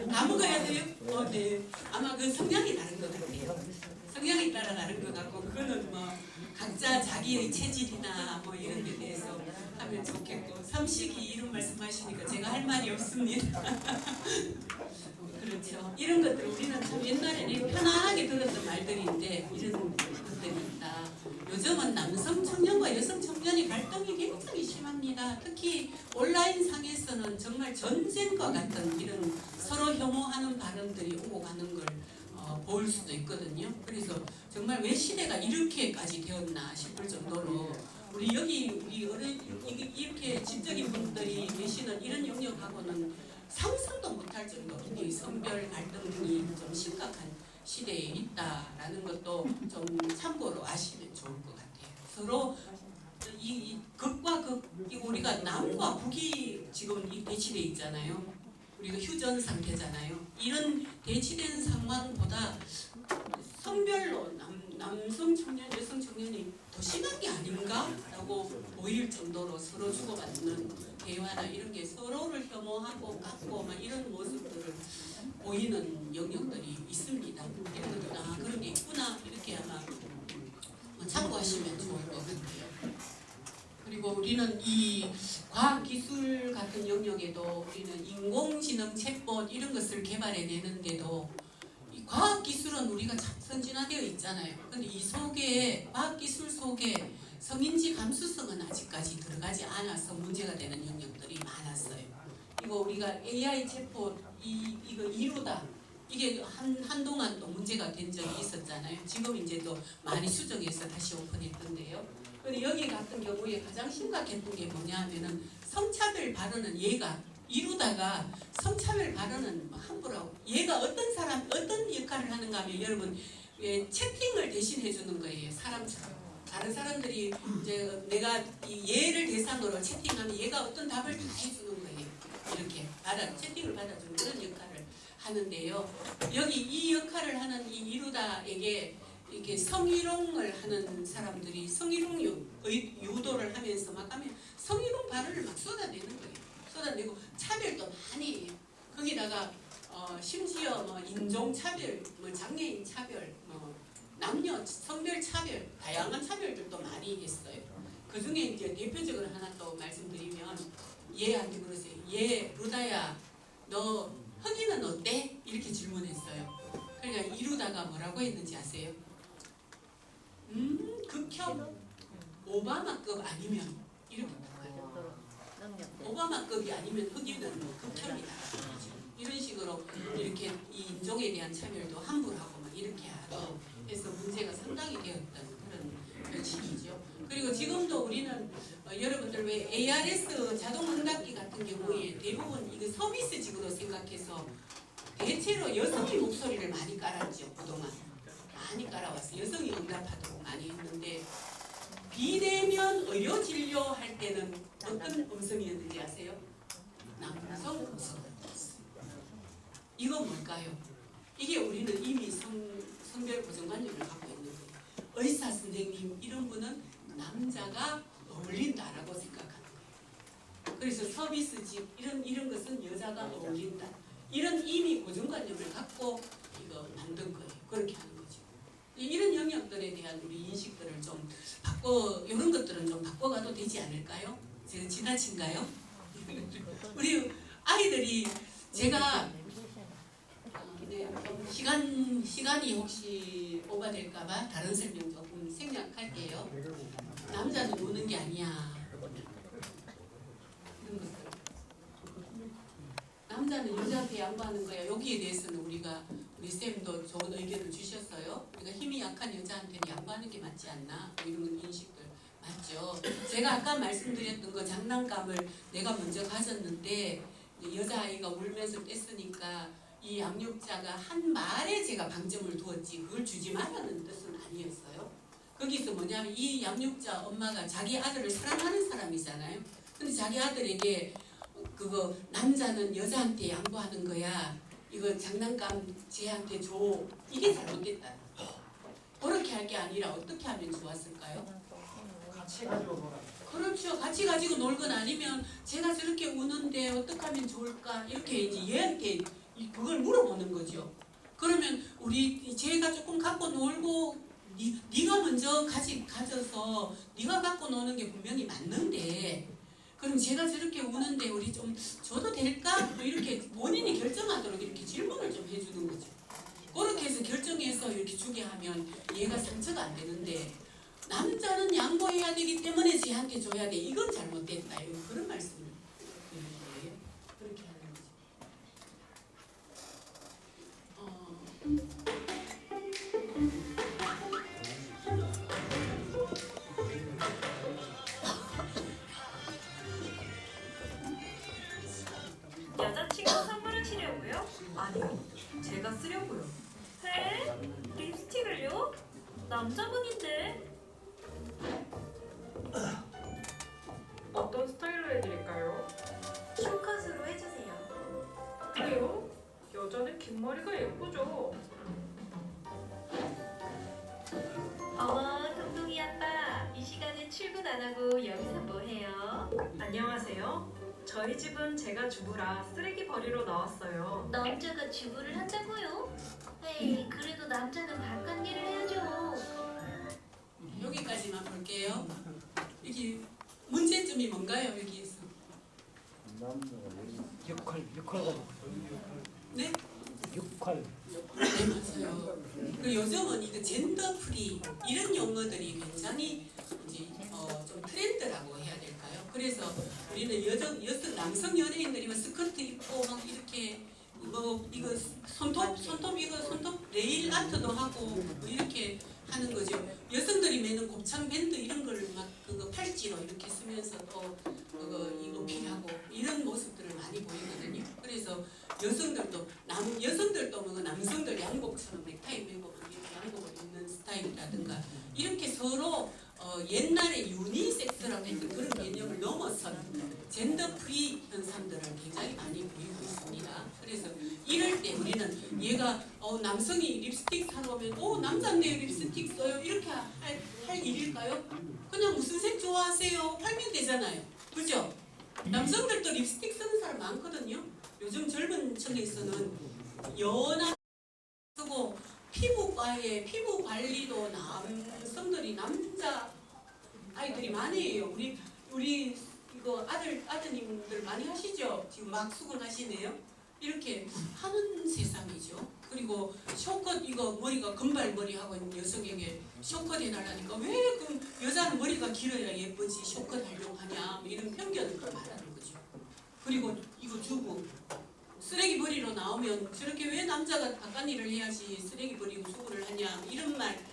다 먹어야 돼요? 네. 아마 그 성향이 다른 것 같아요. 성향에 따라 다른 것 같고 그거는 뭐 각자 자기의 체질이나 뭐 이런 데 대해서 하면 좋겠고 삼식이 이런 말씀하시니까 제가 할 말이 없습니다. 그렇죠. 이런 것들 우리는 참 옛날에는 편안하게 들었던 말들인데 이런 것들이 있다. 요즘은 남성 청년과 여성 청년의 갈등이 굉장히 심합니다. 특히 온라인 상에서는 정말 전쟁과 같은 이런 서로 혐오하는 발언들이 오고 가는 걸 볼 수도 있거든요. 그래서 정말 왜 시대가 이렇게까지 되었나 싶을 정도로 우리 어른 이렇게 지적인 분들이 계시는 이런 영역하고는 상상도 못할 정도로 이 성별 갈등이 좀 심각한 시대에 있다라는 것도 좀 참고로 아시면 좋을 것 같아요. 서로 이 극과 극, 우리가 남과 북이 지금 대치돼 있잖아요. 우리가 휴전 상태잖아요. 이런 대치된 상황보다 성별로 남성 청년, 여성 청년이 더 심한 게 아닌가라고 보일 정도로 서로 주고받는 대화나 이런 게 서로를 혐오하고 깎고 막 이런 모습들을 보이는 영역들이 있습니다. 이런 것들 그런 게 있구나 이렇게 아마 참고하시면 좋을 것 같아요. 그리고 우리는 이 과학기술 같은 영역에도 우리는 인공지능 챗봇 이런 것을 개발해내는데도 이 과학기술은 우리가 참 선진화되어 있잖아요. 근데 이 속에 과학기술 속에 성인지 감수성은 아직까지 들어가지 않아서 문제가 되는 영역들이 많았어요. 그리고 우리가 AI 챗봇 이거 이루다 이게 한동안 또 문제가 된 적이 있었잖아요. 지금 이제 또 많이 수정해서 다시 오픈했던데요. 근데 여기 같은 경우에 가장 심각했던 게 뭐냐 하면은 성차별 발언은 얘가 이루다가 성차별 발언은 함부로 하고 얘가 어떤 사람 어떤 역할을 하는가 하면 여러분 채팅을 대신 해주는 거예요. 사람처럼. 다른 사람들이 이제 내가 이 얘를 대상으로 채팅하면 얘가 어떤 답을 다 해주는 거예요. 이렇게 채팅을 받아주는 그런 역할을 하는데요. 여기 이 역할을 하는 이 이루다에게 이렇게 성희롱을 하는 사람들이 성희롱 유도를 하면서 막 하면 성희롱 발언을 막 쏟아내는 거예요. 쏟아내고 차별도 많이 해요. 거기다가 심지어 뭐 인종 차별, 뭐 장애인 차별, 뭐 남녀 성별 차별, 다양한 차별들도 많이 했어요. 그 중에 이제 대표적으로 하나 또 말씀드리면 얘한테 그러세요. 얘 루다야, 너 흑인은 어때? 이렇게 질문했어요. 그러니까 이루다가 뭐라고 했는지 아세요? 극혐 오바마급 아니면 이렇게 나와요. 오바마급이 아니면 흑인은 뭐 극혐이다. 이런 식으로 이렇게 이 인종에 대한 차별도 함부로 하고 막 이렇게 하고 해서 문제가 상당히 되었던 그런 현실이죠. 그리고 지금도 우리는 여러분들 왜 ARS 자동응답기 같은 경우에 대부분 이거 서비스직으로 생각해서 대체로 여성의 목소리를 많이 깔았죠. 그동안 많이 깔아왔어요. 여성이 응답하도록 많이 했는데 비대면 의료 진료할 때는 어떤 음성이었는지 아세요? 남성 음성이었어요. 이건 뭘까요? 이게 우리는 이미 성별 고정관념을 갖고 있는 거예요. 의사 선생님 이런 분은 남자가 어울린다라고 생각하는 거예요. 그래서 서비스직 이런 것은 여자가 어울린다. 이런 이미 고정관념을 갖고 이거 만든 거예요. 그렇게 하는 거죠. 이런 영역들에 대한 우리 인식들을 좀 이런 것들은 좀 바꿔가도 되지 않을까요? 제가 지나친가요? 우리 아이들이 제가 시간이 혹시 오버될까봐 다른 설명 조금 생략할게요. 남자는 노는 게 아니야. 이런 것들. 남자는 여자한테 양보하는 거야. 여기에 대해서는 우리 쌤도 좋은 의견을 주셨어요. 우리가 힘이 약한 여자한테는 양보하는 게 맞지 않나? 뭐 이런 인식들 맞죠? 제가 아까 말씀드렸던 거 장난감을 내가 먼저 가졌는데 여자아이가 울면서 뗐으니까 이 양육자가 한 말에 제가 방점을 두었지 그걸 주지 말라는 뜻은 아니었어요. 거기서 뭐냐면 이 양육자 엄마가 자기 아들을 사랑하는 사람이잖아요. 근데 자기 아들에게 그거 남자는 여자한테 양보하는 거야. 이거 장난감 쟤한테 줘. 이게 잘못됐다. 그렇게 할 게 아니라 어떻게 하면 좋았을까요? 같이 가지고 놀아. 그렇죠. 같이 가지고 놀건 아니면 제가 저렇게 우는데 어떻게 하면 좋을까? 이렇게 이제 얘한테 그걸 물어보는 거죠. 그러면 제가 조금 갖고 놀고 네가 먼저 가져서 네가 갖고 노는 게 분명히 맞는데 그럼 제가 저렇게 우는데 우리 좀 줘도 될까? 뭐 이렇게 본인이 결정하도록 이렇게 질문을 좀 해주는 거죠. 그렇게 해서 결정해서 이렇게 주게 하면 얘가 상처가 안 되는데 남자는 양보해야 되기 때문에 쟤한테 줘야 돼. 이건 잘못됐다. 그런 말씀을 드리는 거예요. 그렇게 하는 거죠. 여자친구 선물하시려고요? 아니요, 제가 쓰려고요. 에? 립스틱을요? 남자분인데. 어떤 스타일로 해드릴까요? 숏컷으로 해주세요. 그래요? 여자는 긴 머리가 예쁘죠? 어머, 동동이 아빠. 이 시간에 출근 안 하고 여기서 뭐 해요? 안녕하세요. 저희 집은 제가 주부라 쓰레기 버리러 나왔어요. 남자가 주부를 한다고요? 에이, 그래도 남자는 바깥 일을 해야죠. 여기까지만 볼게요. 여기 문제점이 뭔가요? 여기에서. 역할 가지고. 네? 역할. 네, 맞아요. 그 요즘은 이거 젠더 프리 이런 용어들이 굉장히 이제 좀 트렌드라고 해야 될까요? 그래서 우리는 여성 남성 연예인들이 뭐 스커트 입고 막 이렇게 이거 손톱 레일 아트도 하고 뭐 이렇게 하는 거죠. 여성들이 매는 곱창 밴드 이런 걸 막 그거 팔찌로 이렇게 쓰면서 또 그거 어필하고 이런 모습들을 많이 보이거든요. 그래서 여성들도 뭐 남성들 양복처럼 넥타이 매고 이렇게 양복을 입는 스타일이라든가 이렇게 서로 옛날에 유니섹스라고 했던 그런 개념을 넘어서는 젠더 프리 현상들을 굉장히 많이 보이고 있습니다. 그래서 이럴 때 우리는 얘가 남성이 립스틱 사러 오면 남자인데 립스틱 써요 이렇게 할 일일까요? 그냥 무슨 색 좋아하세요? 팔면 되잖아요. 그죠? 남성들도 립스틱 쓰는 사람 많거든요. 요즘 젊은 층에서는 연한 쓰고 피부 관리도 남성들이 남자 아이들이 많이 해요. 우리 이거 아드님들 많이 하시죠? 지금 막 수긍하시네요. 이렇게 하는 세상이죠. 그리고 쇼컷 이거 머리가 금발머리 하고 있는 여성에게 쇼컷 해달라니까 왜 그 여자는 머리가 길어야 예쁘지 쇼컷 하려고 하냐 이런 편견을 말하는 거죠. 그리고 이거 주고 쓰레기 버리러 나오면 저렇게 왜 남자가 바깥 일을 해야지 쓰레기 버리고 수고를 하냐 이런 말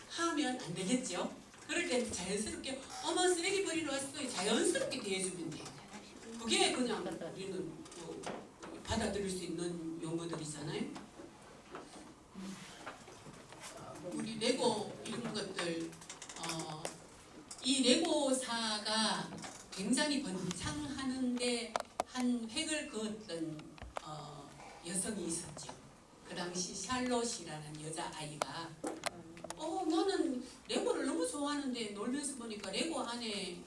하면 안 되겠죠. 그럴 때 자연스럽게 어머 쓰레기 버리러 왔어요 자연스럽게 대해주면 돼요. 그게 그냥 우리는 뭐 받아들일 수 있는 용어들이잖아요. 우리 레고 이런 것들 이 레고사가 굉장히 번창하는데 한 획을 그었던 여성이 있었죠. 그 당시 샬롯이라는 여자아이가 나는 레고를 너무 좋아하는데 놀면서 보니까 레고 안에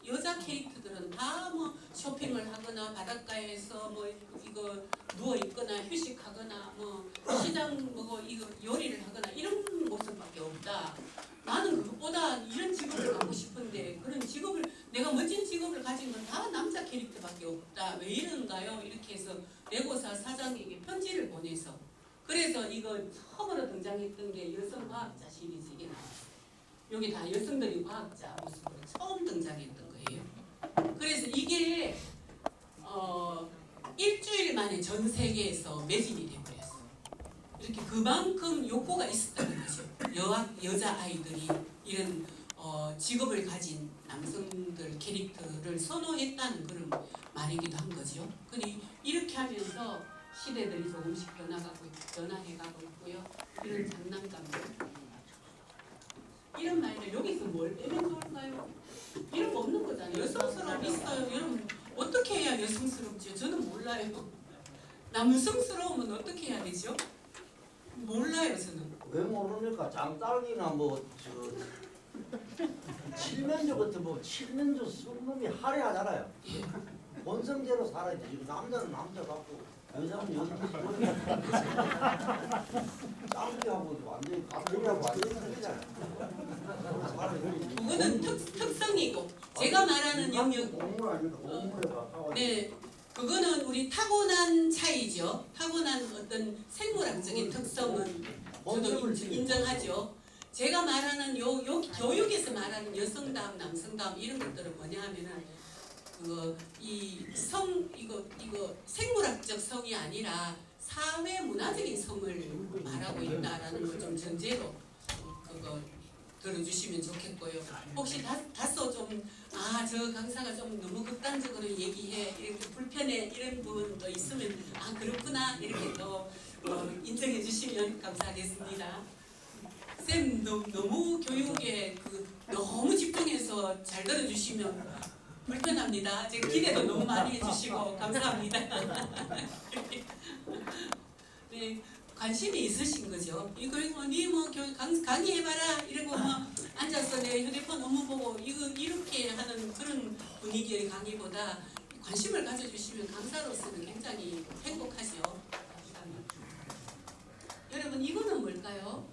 여자 캐릭터들은 다 뭐 쇼핑을 하거나 바닷가에서 뭐 이거 누워 있거나 휴식하거나 뭐 시장 뭐 이거 요리를 하거나 이런 모습밖에 없다. 나는 그것보다 이런 직업을 갖고 싶은데 그런 직업을 내가 멋진 직업을 가진 건 다 남자 캐릭터밖에 없다. 왜 이런가요? 이렇게 해서 레고사 사장에게 편지를 보내서 그래서 이거 처음으로 등장했던 게 여성 과학자 시리즈 이게 나왔어요. 여기 다 여성들이 과학자 모습으로 처음 등장했던 거예요. 그래서 이게 일주일 만에 전 세계에서 매진이 돼버렸어요. 이렇게 그만큼 욕구가 있었다는 거죠. 여자아이들이 이런 직업을 가진 남성들 캐릭터를 선호했다는 그런 말이기도 한 거죠. 근데 이렇게 하면서 시대들이 조금씩 변화해가고 있고요. 이런 장난감들 이런 말들 여기서 뭘 빼면 좋을까요? 이런 거 없는 거잖아요. 여성스러움 있어요. 여러분 어떻게 해야 여성스럽죠? 저는 몰라요. 남성스러움은 어떻게 해야 되죠? 몰라요 저는. 왜 모르니까 장딸기나 칠면조 같은 칠면조 쑥놈이 화려하잖아요. 본성대로 살아야지. 지금 남자는 남자 같고 여자는 여자. 짱구하고 완전히 가족하고 완전히 틀리잖아요. 그거는 특성이고 제가 말하는 영역. 동물 아닙니까? 동물에 가까워. 네. 그거는 우리 타고난 차이죠. 타고난 어떤 생물학적인 특성은 저도 인정하죠. 제가 말하는 요 교육에서 말하는 여성다움, 남성다움 이런 것들은 뭐냐 하면은 이거 생물학적 성이 아니라 사회 문화적인 성을 말하고 있다라는 걸 좀 전제로 그거 들어주시면 좋겠고요. 혹시 다소 저 강사가 좀 너무 극단적으로 얘기해 이렇게 불편해 이런 부분도 있으면 그렇구나 이렇게 또 인정해 주시면 감사하겠습니다. 쌤 너무 교육에 너무 집중해서 잘 들어주시면 불편합니다. 제가 기대도 너무 많이 해주시고 감사합니다. 네. 관심이 있으신 거죠. 이걸 강의해봐라 이러고 앉아서 내 휴대폰 업무 보고 이렇게 하는 그런 분위기의 강의보다 관심을 가져주시면 강사로서는 굉장히 행복하죠. 감사합니다. 여러분 이거는 뭘까요?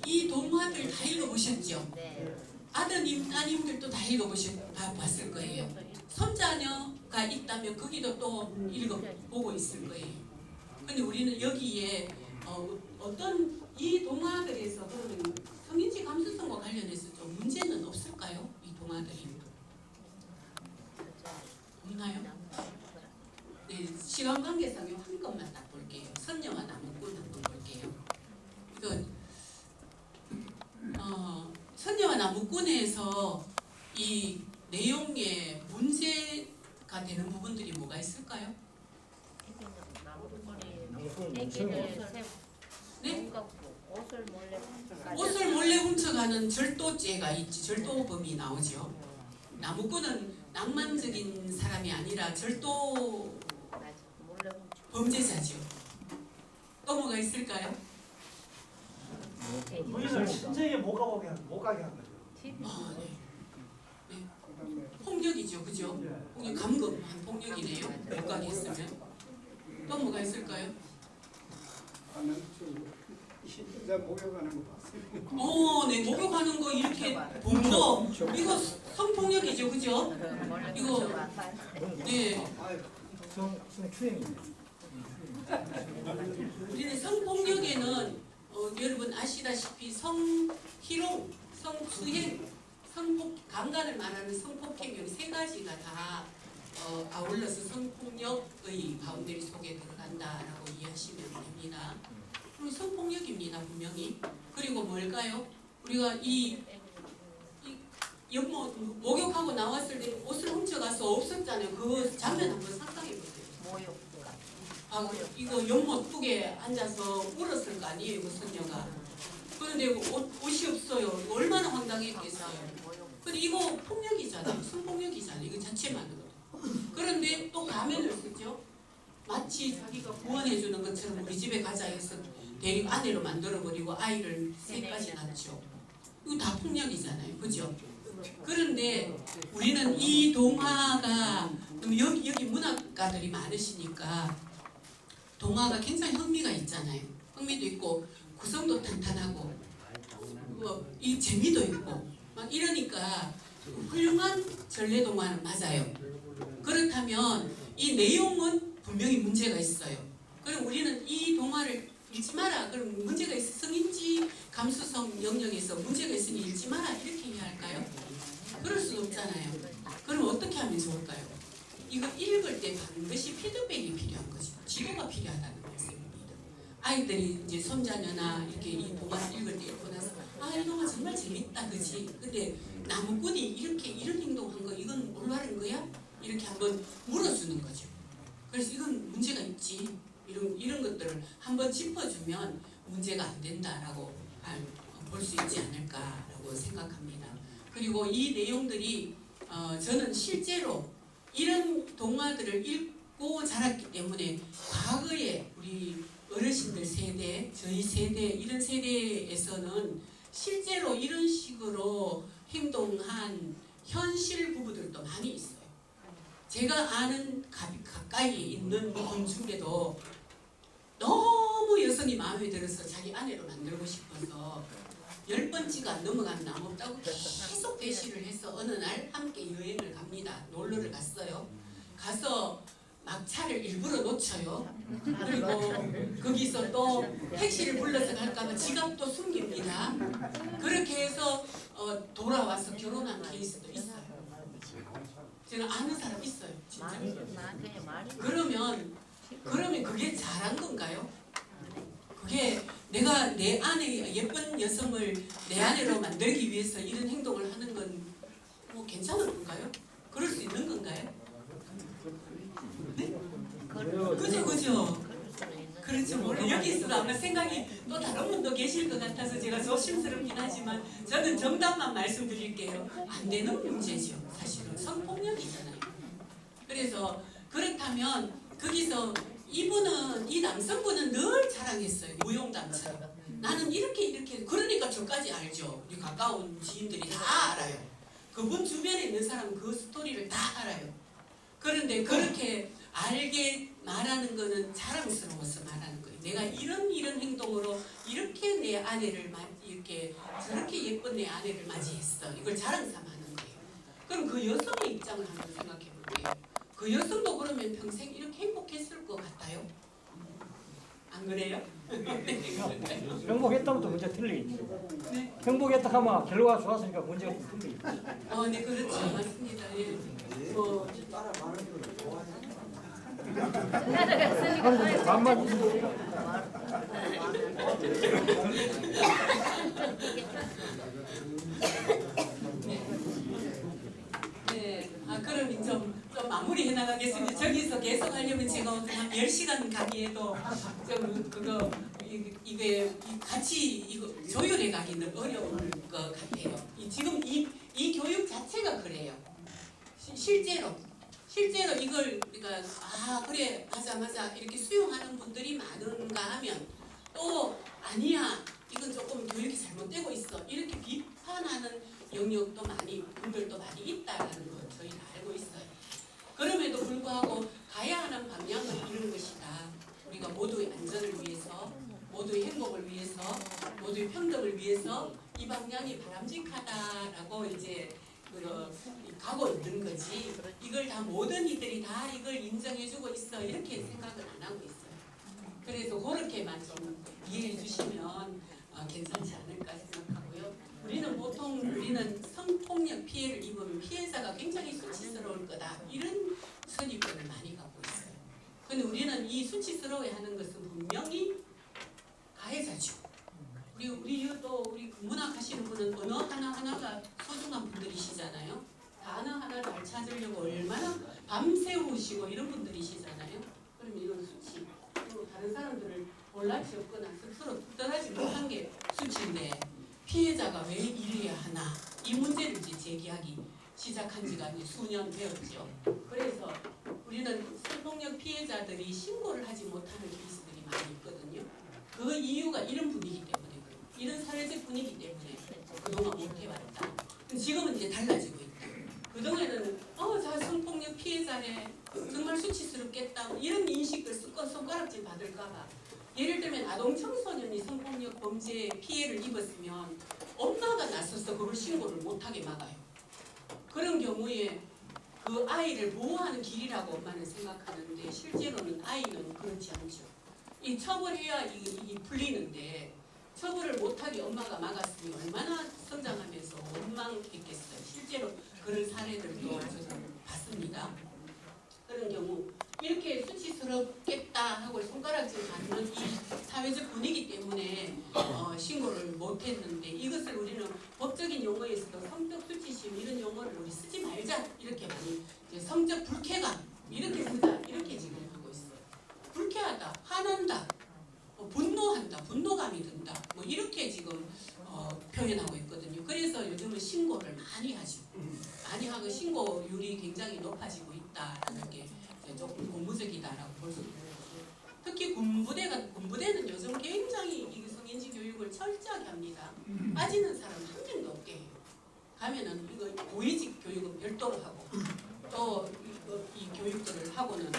이 동화들 다 읽어보셨죠? 네. 아드님, 따님들도 다 읽어봤을 거예요. 손자녀가 있다면 거기도 또 읽어보고 있을 거예요. 근데 우리는 여기에 어떤 이 동화들에서 그러면 성인지 감수성과 관련해서 좀 문제는 없을까요? 이 동화들이 없나요? 네, 시간 관계상 한 것만 딱 볼게요. 선녀와 나무꾼 한번 볼게요. 이거 선녀와 나무꾼에서 이 내용에 문제가 되는 부분들이 뭐가 있을까요? 네? 옷을 몰래 훔쳐가는 절도죄가 있지, 절도범이 나오죠. 나무꾼은 낭만적인 사람이 아니라 절도 범죄자죠. 또 뭐가 있을까요? 부인을 친정에 못 가게 한 거죠. 아, 네. 네. 폭력이죠, 그죠? 폭력, 감금한 폭력이네요. 못 가게 했으면. 또 뭐가 있을까요? 내가 목욕하는 거 봤어요. 네, 목욕하는 거 이렇게 본 거, 이거 성폭력이죠, 그죠? 이거, 네. 성추행입니다. 우리는 성폭력에는 여러분 아시다시피 성희롱, 성수행, 강간을 말하는 성폭행 이 세 가지가 다 아울러서 성폭력의 바운더리 속에 들어간다라고 이해하시면 됩니다. 그럼 성폭력입니다, 분명히. 그리고 뭘까요? 우리가 목욕하고 나왔을 때 옷을 훔쳐가서 없었잖아요. 그 장면 한번 상상해 보세요. 이거 연못 북에 앉아서 울었을 거 아니에요, 그 선녀가. 그런데 옷이 없어요. 얼마나 황당했겠어요. 근데 이거 폭력이잖아요. 성폭력이잖아요. 이거 자체만으로도. 그런데 또 가면을 쓰죠. 마치 자기가 구원해주는 것처럼 우리 집에 가자 해서 대립 아내로 만들어버리고 아이를 셋까지 낳죠. 이거 다 폭력이잖아요. 그죠? 그런데 우리는 이 동화가 여기 문학가들이 많으시니까 동화가 굉장히 흥미가 있잖아요. 흥미도 있고 구성도 탄탄하고 이 재미도 있고 막 이러니까 훌륭한 전래동화는 맞아요. 그렇다면 이 내용은 분명히 문제가 있어요. 그럼 우리는 이 동화를 읽지 마라. 그럼 문제가 있어. 성인지 감수성 영역에서 문제가 있으니 읽지 마라. 이렇게 해야 할까요? 그럴 수 없잖아요. 그럼 어떻게 하면 좋을까요? 이거 읽을 때 반드시 피드백이 필요한 거죠. 지도가 필요하다는 말씀입니다. 아이들이 이제 손자녀나 이렇게 이 동화를 읽을 때 읽고 나서 이 동화 정말 재밌다, 그지? 근데 나무꾼이 이렇게 이런 행동한 거 이건 올바른 거야? 이렇게 한번 물어주는 거죠. 그래서 이건 문제가 있지. 이런 것들을 한번 짚어주면 문제가 안 된다라고 볼 수 있지 않을까라고 생각합니다. 그리고 이 내용들이 저는 실제로 이런 동화들을 읽고 자랐기 때문에 과거에 우리 어르신들 세대, 저희 세대, 이런 세대에서는 실제로 이런 식으로 행동한 현실 부부들도 많이 있어요. 제가 아는 가까이에 있는 분 중에도 너무 여성이 마음에 들어서 자기 아내로 만들고 싶어서 10번째가 안 넘어간 남 없다고 계속 대시를 해서 어느 날 함께 여행을 갑니다. 놀러를 갔어요. 가서 막차를 일부러 놓쳐요. 그리고 거기서 또 택시를 불러서 갈까봐 지갑도 숨깁니다. 그렇게 해서 돌아와서 결혼한 케이스도 있어요. 제가 아는 사람 있어요. 진짜. 그러면 그게 잘한 건가요? 그게 내가 내 아내, 예쁜 여성을 내 아내로 만들기 위해서 이런 행동을 하는 건 뭐 괜찮은 건가요? 그럴 수 있는 건가요? 네? 그죠. 그렇죠. 물론 여기서도 아마 생각이 또 다른 분도 계실 것 같아서 제가 조심스럽긴 하지만 저는 정답만 말씀드릴게요. 안 되는 문제죠. 사실은 성폭력이잖아요. 그래서 그렇다면 거기서 이 남성분은 늘 자랑했어요. 무용담처럼. 나는 이렇게 그러니까 저까지 알죠. 우리 가까운 지인들이 다 알아요. 그분 주변에 있는 사람은 그 스토리를 다 알아요. 그런데 그렇게 알게 말하는 거는 자랑스러워서 말하는 거예요. 내가 이런 행동으로 이렇게 내 아내를 이렇게 저렇게 예쁜 내 아내를 맞이했어. 이걸 자랑 삼아하는 거예요. 그럼 그 여성의 입장을 한번 생각해 볼게요. 그 여성도 그러면 평생 이렇게 행복했을 것 같아요? 안 그래요? 행복했다면 또 문제 틀리겠지. 네. 행복했다 하면 결과가 좋았으니까 문제가 좀 틀리겠지. 네, 그렇죠. 맞습니다. 예. 뭐, 따라가는 거를 좋아하는 그런데 반만 네. 그럼 좀 마무리해 나가겠습니다. 저기서 계속 하려면 제가 한 10시간 강의에도 좀 그거 이게 같이 이거 조율해 가기는 어려울 것 같아요. 지금 이 교육 자체가 그래요. 실제로 이걸 그러니까 그래 맞아 이렇게 수용하는 분들이 많은가 하면 또 아니야 이건 조금 교육이 잘못되고 있어 이렇게 비판하는 영역도 분들도 많이 있다라는 걸 저희는 알고 있어요. 그럼에도 불구하고 가야 하는 방향은 이런 것이다. 우리가 모두의 안전을 위해서, 모두의 행복을 위해서, 모두의 평등을 위해서 이 방향이 바람직하다라고 이제 가고 있는 거지. 이걸 다 모든 이들이 다 이걸 인정해주고 있어 이렇게 생각은 안 하고 있어요. 그래서 그렇게만 좀 이해해 주시면 괜찮지 않을까 생각하고요. 우리는 성폭력 피해를 입으면 피해자가 굉장히 수치스러울 거다 이런 선입견을 많이 갖고 있어요. 근데 우리는 이 수치스러워하는 것은 분명히 가해자죠. 우리 문학 하시는 분은 언어 하나하나가 소중한 분들이시잖아요. 단어 하나 잘 찾으려고 얼마나 밤새우시고 이런 분들이시잖아요. 그럼 이런 수치, 또 다른 사람들을 몰라치 없거나 스스로 특별하지 못한 게 수치인데 피해자가 왜 이래야 하나 이 문제를 이제 제기하기 시작한 지가 이제 수년 되었죠. 그래서 우리는 성폭력 피해자들이 신고를 하지 못하는 케이스들이 많이 있거든요. 그 이유가 이런 분위기 때문에 이런 사회적 분위기 때문에 그동안 못해왔다. 지금은 이제 달라지고 있다. 그동안에는 자 성폭력 피해자네 정말 수치스럽겠다 이런 인식을 손가락질 받을까봐 예를 들면 아동 청소년이 성폭력 범죄 피해를 입었으면 엄마가 나서서 그걸 신고를 못하게 막아요. 그런 경우에 그 아이를 보호하는 길이라고 엄마는 생각하는데 실제로는 아이는 그렇지 않죠. 이 처벌해야 이게 풀리는데 처벌을 못하게 엄마가 막았으니 얼마나 성장하면서 원망했겠어요. 실제로 그런 사례들도 저는 봤습니다. 그런 경우 이렇게 수치스럽겠다 하고 손가락질 받는 이 사회적 분위기 때문에 신고를 못했는데 이것을 우리는 법적인 용어에서도 성적 수치심 이런 용어를 우리 쓰지 말자 이렇게 많이 이제 성적 불쾌감 이렇게 쓰자 이렇게 지금 하고 있어요. 불쾌하다, 화난다, 분노한다, 분노감이 든다 뭐 이렇게 지금 표현하고 있거든요. 그래서 요즘은 신고를 많이 하죠. 많이 하고 신고율이 굉장히 높아지고 있다라는 게 조금 고무적이다라고 볼 수 있어요. 특히 군부대는 요즘 굉장히 이 성인지 교육을 철저하게 합니다. 빠지는 사람 한 명도 없게 해요. 가면은 이거 고위직 교육은 별도로 하고 또 이 교육들을 하고는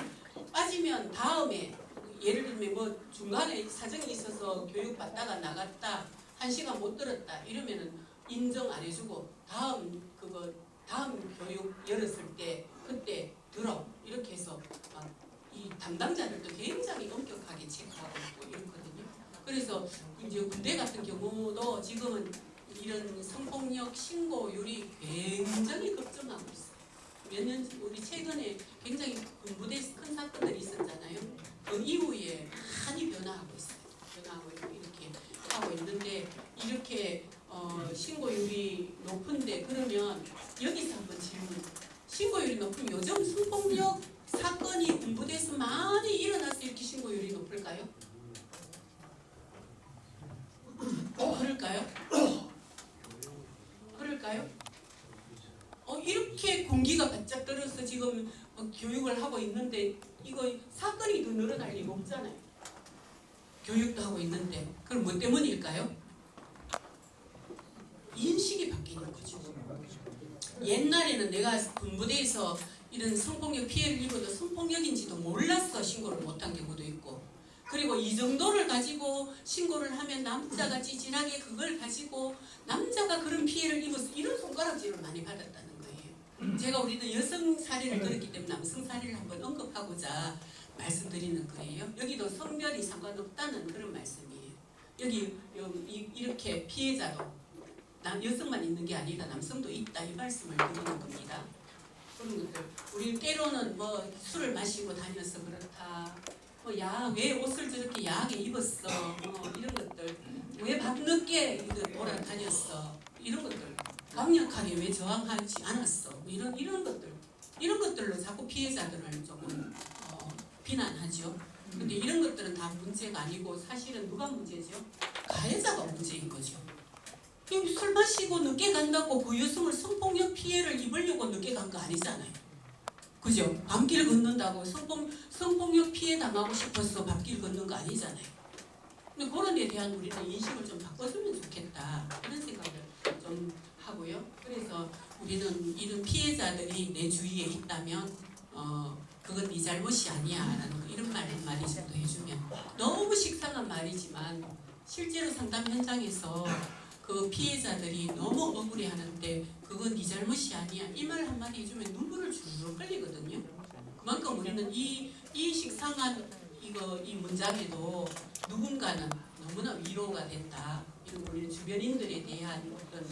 빠지면 다음에 예를 들면 뭐 중간에 사정이 있어서 교육 받다가 나갔다 1시간 못 들었다 이러면은 인정 안 해주고 다음 교육 열었을 때 그때 들어 이렇게 해서 이 담당자들도 굉장히 엄격하게 체크하고 있고 이렇거든요. 그래서 이제 군대 같은 경우도 지금은 이런 성폭력 신고율이 굉장히 급증하고 있어요. 우리 최근에 굉장히 군부대 큰 사건들이 있었잖아요. 그 이후에 많이 변화하고 있어요. 변화하고 이렇게 하고 있는데 이렇게 신고율이 높은데 그러면 여기서 한번 질문. 신고율이 높으면 요즘 성폭력 사건이 군부대에서 많이 일어나서 이렇게 신고율이 높을까요? 그럴까요? 이렇게 공기가 바짝 떨어서 지금 교육을 하고 있는데 이거 사건이 더 늘어날 리가 없잖아요. 교육도 하고 있는데 그럼 뭐 때문일까요? 인식이 바뀌는 거죠. 옛날에는 내가 군부대에서 이런 성폭력 피해를 입어도 성폭력인지도 몰라서 신고를 못한 경우도 있고 그리고 이 정도를 가지고 신고를 하면 남자가 찌질하게 그걸 가지고 남자가 그런 피해를 입어서 이런 손가락질을 많이 받았다는 거예요. 제가 우리는 여성 사례를 들었기 때문에 남성 사례를 한번 언급하고자 말씀드리는 거예요. 여기도 성별이 상관없다는 그런 말씀이에요. 여기 이렇게 피해자도 여성만 있는 게 아니라 남성도 있다 이 말씀을 드리는 겁니다. 그런 것들 우리 때로는 뭐 술을 마시고 다녀서 그렇다. 왜 옷을 저렇게 야하게 입었어? 이런 것들 왜 밤늦게 돌아다녔어? 이런 것들 강력하게 왜 저항하지 않았어? 이런 것들로 자꾸 피해자들을 조금 비난하죠. 근데 이런 것들은 다 문제가 아니고 사실은 누가 문제죠? 가해자가 문제인 거죠. 술 마시고 늦게 간다고 그 여성을 성폭력 피해를 입으려고 늦게 간 거 아니잖아요. 그죠? 밤길 걷는다고 성폭력 피해 당하고 싶어서 밤길 걷는 거 아니잖아요. 근데 그런 데 대한 우리는 인식을 좀 바꿔주면 좋겠다 이런 생각을 좀 하고요. 그래서 우리는 이런 피해자들이 내 주위에 있다면 그건 네 잘못이 아니야 라는 이런 말이 정도 해주면 너무 식상한 말이지만 실제로 상담 현장에서 그 피해자들이 너무 억울해하는데 그건 네 잘못이 아니야 이 말 한마디 해주면 눈물을 줄줄 흘리거든요. 그만큼 우리는 이 식상한 이 문장에도 누군가는 너무나 위로가 된다. 이런 우리 주변인들에 대한 어떤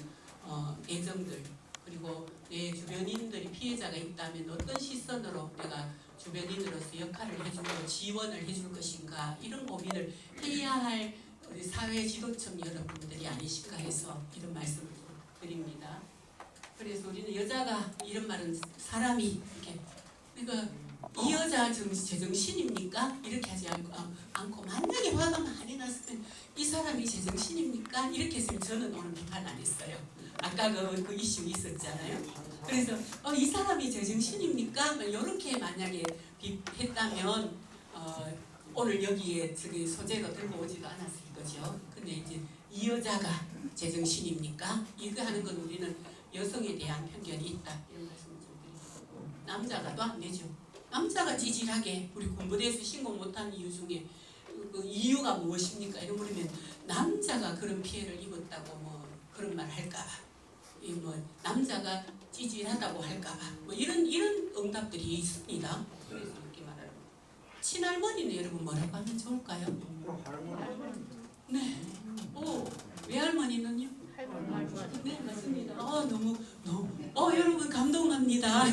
애정들 그리고 내 주변인들이 피해자가 있다면 어떤 시선으로 내가 주변인으로서 역할을 해주고 지원을 해줄 것인가 이런 고민을 해야 할 우리 사회 지도층 여러분들이 아니실까 해서 이런 말씀을 드립니다. 그래서 우리는 여자가 이런 말은 사람이 이렇게 그러니까 이 여자 제정신입니까? 이렇게 하지 않고 만약에 화가 많이 났으면 이 사람이 제정신입니까? 이렇게 했으면 저는 오늘 비판 안 했어요. 아까 그 이슈 있었잖아요. 그래서 이 사람이 제정신입니까? 이렇게 만약에 했다면 오늘 여기에 저기 소재로 들고 오지도 않았을 거죠. 근데 이제 이 여자가 제정신입니까? 이거 하는 건 우리는 여성에 대한 편견이 있다 이런 말씀을 좀 드리고 남자가도 안 되죠. 남자가 찌질하게 우리 군부대에서 신고 못한 이유 중에 그 이유가 무엇입니까? 이런 거면 남자가 그런 피해를 입었다고 뭐 그런 말 할까봐, 뭐 남자가 찌질하다고 할까봐 뭐 이런 응답들이 있습니다. 그래서 이렇게 말하는 친할머니는 여러분 뭐라고 하면 좋을까요? 네. 외할머니는요? 네 맞습니다. 너무 여러분 감동합니다.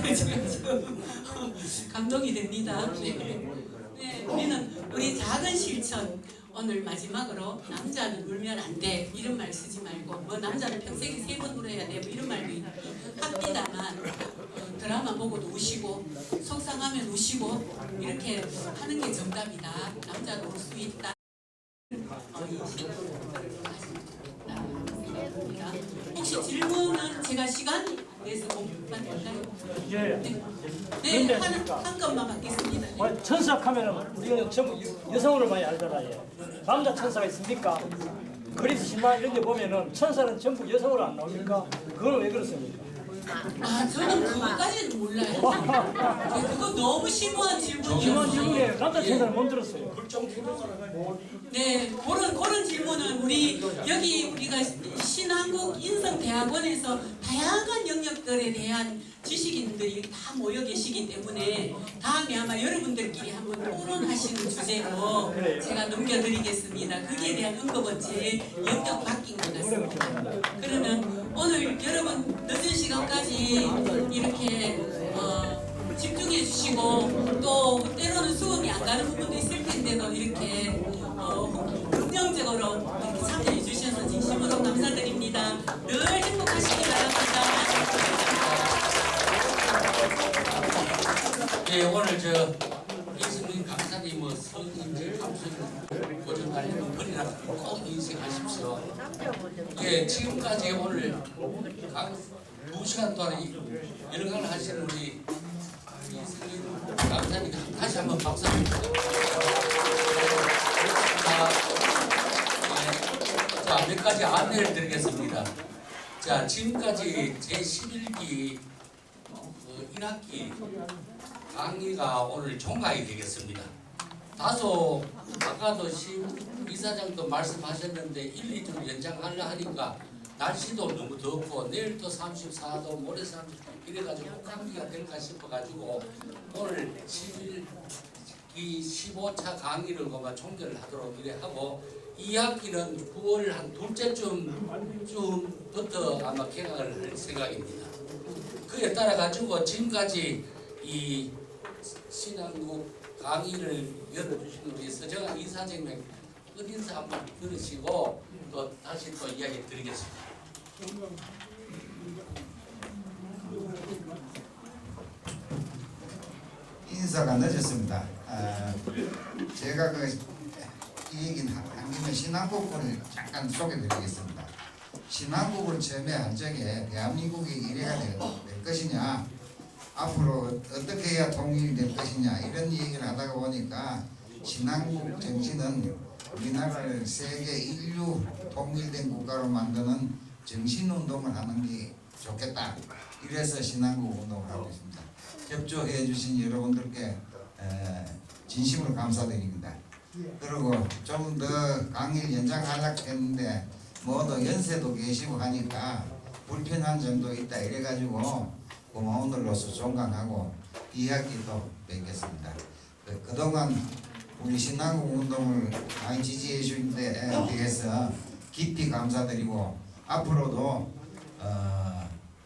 감동이 됩니다. 네, 우리는 우리 작은 실천 오늘 마지막으로 남자는 울면 안 돼 이런 말 쓰지 말고 뭐 남자는 평생에 3번 울어야 돼 뭐 이런 말도 합니다만 드라마 보고도 우시고 속상하면 우시고 이렇게 하는 게 정답이다. 남자도 울 수 있다. 혹시 질문은 제가 시간이 내서 공부만 될까요? 예. 네, 한 것만 받겠습니다. 천사 하면은 우리는 전부 여성으로 많이 알잖아요. 남자 천사가 있습니까? 그리스 신화 이런 데 보면은 천사는 전부 여성으로 안 나옵니까? 그건 왜 그렇습니까? 저는 그거까지는 몰라요. 그거 너무 심오한 질문이에요. 질문에 남자 천사는 못 들었어요. 네, 그런 질문은 여기 우리가 신한국 인성대학원에서 다양한 영역들에 대한 지식인들이 다 모여 계시기 때문에 다음에 아마 여러분들끼리 한번 토론하시는 주제로 제가 넘겨드리겠습니다. 거기에 대한 응답은 제 영역 바뀐 것 같습니다. 그러면 오늘 여러분 늦은 시간까지 이렇게 집중해 주시고 또 때로는 수긍이 안 가는 부분도 있을 텐데도 이렇게 긍정적으로 이렇게 참여해 주셔서 진심으로 감사드립니다. 늘 행복하시기 바랍니다. 예, 오늘 이승민 강사님 성인지 감수님 보존하려면 머리나 꼭 인식하십시오. 예, 지금까지 오늘 각 2시간 동안 연강을 하시는 우리 이승민 강사님 다시 한번 박수드립니다. 자, 몇 가지 안내를 드리겠습니다. 자, 지금까지 제11기 1학기 강의가 오늘 종강이 되겠습니다. 다소 아까도 이사장도 말씀하셨는데 1, 2주 연장하려 하니까 날씨도 너무 덥고 내일 또 34도 모레 30도 이래가지고 감기가 될까 싶어가지고 오늘 10일 이 15차 강의를 그만 종결을 하도록 이래 하고 2학기는 9월 한 둘째쯤부터 아마 개강을 할 생각입니다. 그에 따라 가지고 지금까지 이 신한국 강의를 열어주신 우리 서정환 이사장님 끝인사 한번 들으시고 또 다시 또 이야기 드리겠습니다. 인사가 늦었습니다. 제가 이 얘기는 한 김에 신한국을 잠깐 소개드리겠습니다. 신한국을 처음에 할 적에 대한민국이 이래가 될 것이냐, 앞으로 어떻게 해야 통일이 될 것이냐 이런 얘기를 하다가 보니까 신한국 정신은 우리나라를 세계 인류 통일된 국가로 만드는 정신운동을 하는 게 좋겠다. 이래서 신한국 운동을 하고 있습니다. 협조해 주신 여러분들께 진심으로 감사드립니다. 그리고 좀 더 강의를 연장하려고 했는데 모두 연세도 계시고 하니까 불편한 점도 있다 이래가지고 고마운 일로서 종강하고 2학기 또 뵙겠습니다. 그동안 우리 신한국 운동을 많이 지지해 주신 데 대해서 깊이 감사드리고 앞으로도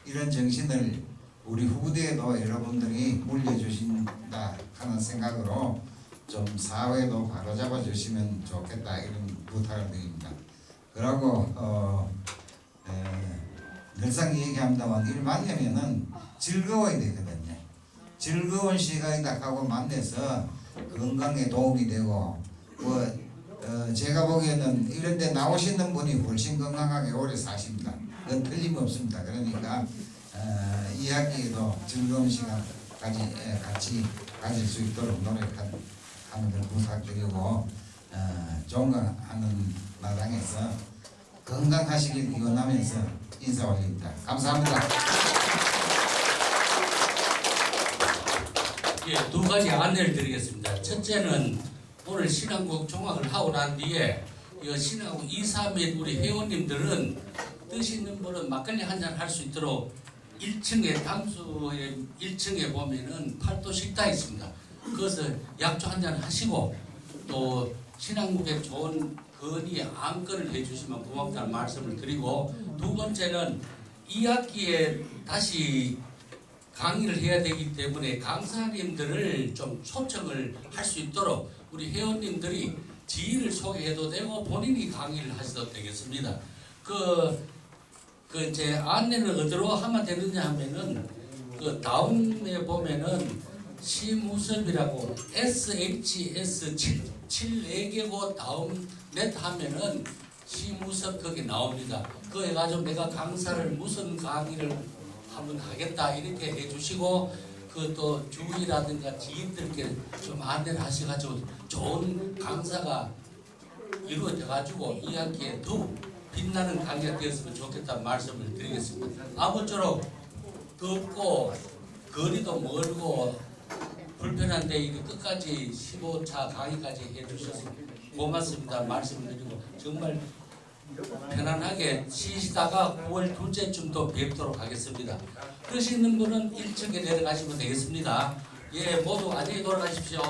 이런 정신을 우리 후대에도 여러분들이 물려주신다 하는 생각으로 좀 사회도 바로잡아 주시면 좋겠다 이런 부탁을 드립니다. 그리고 늘상 얘기합니다만 일 만나면은 즐거워야 되거든요. 즐거운 시간이다 하고 만나서 건강에 도움이 되고 제가 보기에는 이런 데 나오시는 분이 훨씬 건강하게 오래 사십니다. 그건 틀림없습니다. 그러니까 2학기에도 즐거운 시간 같이 가질 수 있도록 노력하는 걸 부탁드리고 종강하는 마당에서 건강하시길 기원하면서 인사 올립니다. 감사합니다. 예, 두 가지 안내를 드리겠습니다. 첫째는 오늘 신한국 종강을 하고 난 뒤에 이 신한국 2, 3일 우리 회원님들은 뜻 있는 분은 막걸리 한잔 할 수 있도록 1층에 당수의 1층에 보면은 팔도 식당이 있습니다. 그것을 약주 한잔 하시고 또 신한국에 좋은 건의 안건을 해주시면 고맙다는 말씀을 드리고 두 번째는 2학기에 다시 강의를 해야 되기 때문에 강사님들을 좀 초청을 할 수 있도록 우리 회원님들이 지인을 소개해도 되고 본인이 강의를 하셔도 되겠습니다. 제 안내는 어디로 하면 되느냐 하면은 그 다음에 보면은 심우섭이라고 SHS 74개고 다음 넷 하면은 심우섭 거기 나옵니다. 그거 해가지고 내가 강사를 무슨 강의를 한번 하겠다 이렇게 해주시고 그 또 주위라든가 지인들께 좀 안내를 하셔가지고 좋은 강사가 이루어져가지고 2학기에 더욱 빛나는 강의가 되었으면 좋겠다는 말씀을 드리겠습니다. 아무쪼록 덥고 거리도 멀고 불편한데 이게 끝까지 15차 강의까지 해주셔서 고맙습니다 말씀을 드리고 정말 편안하게 쉬시다가 9월 둘째쯤 또 뵙도록 하겠습니다. 그러시는 분은 1층에 내려가시면 되겠습니다. 예, 모두 안녕히 돌아가십시오.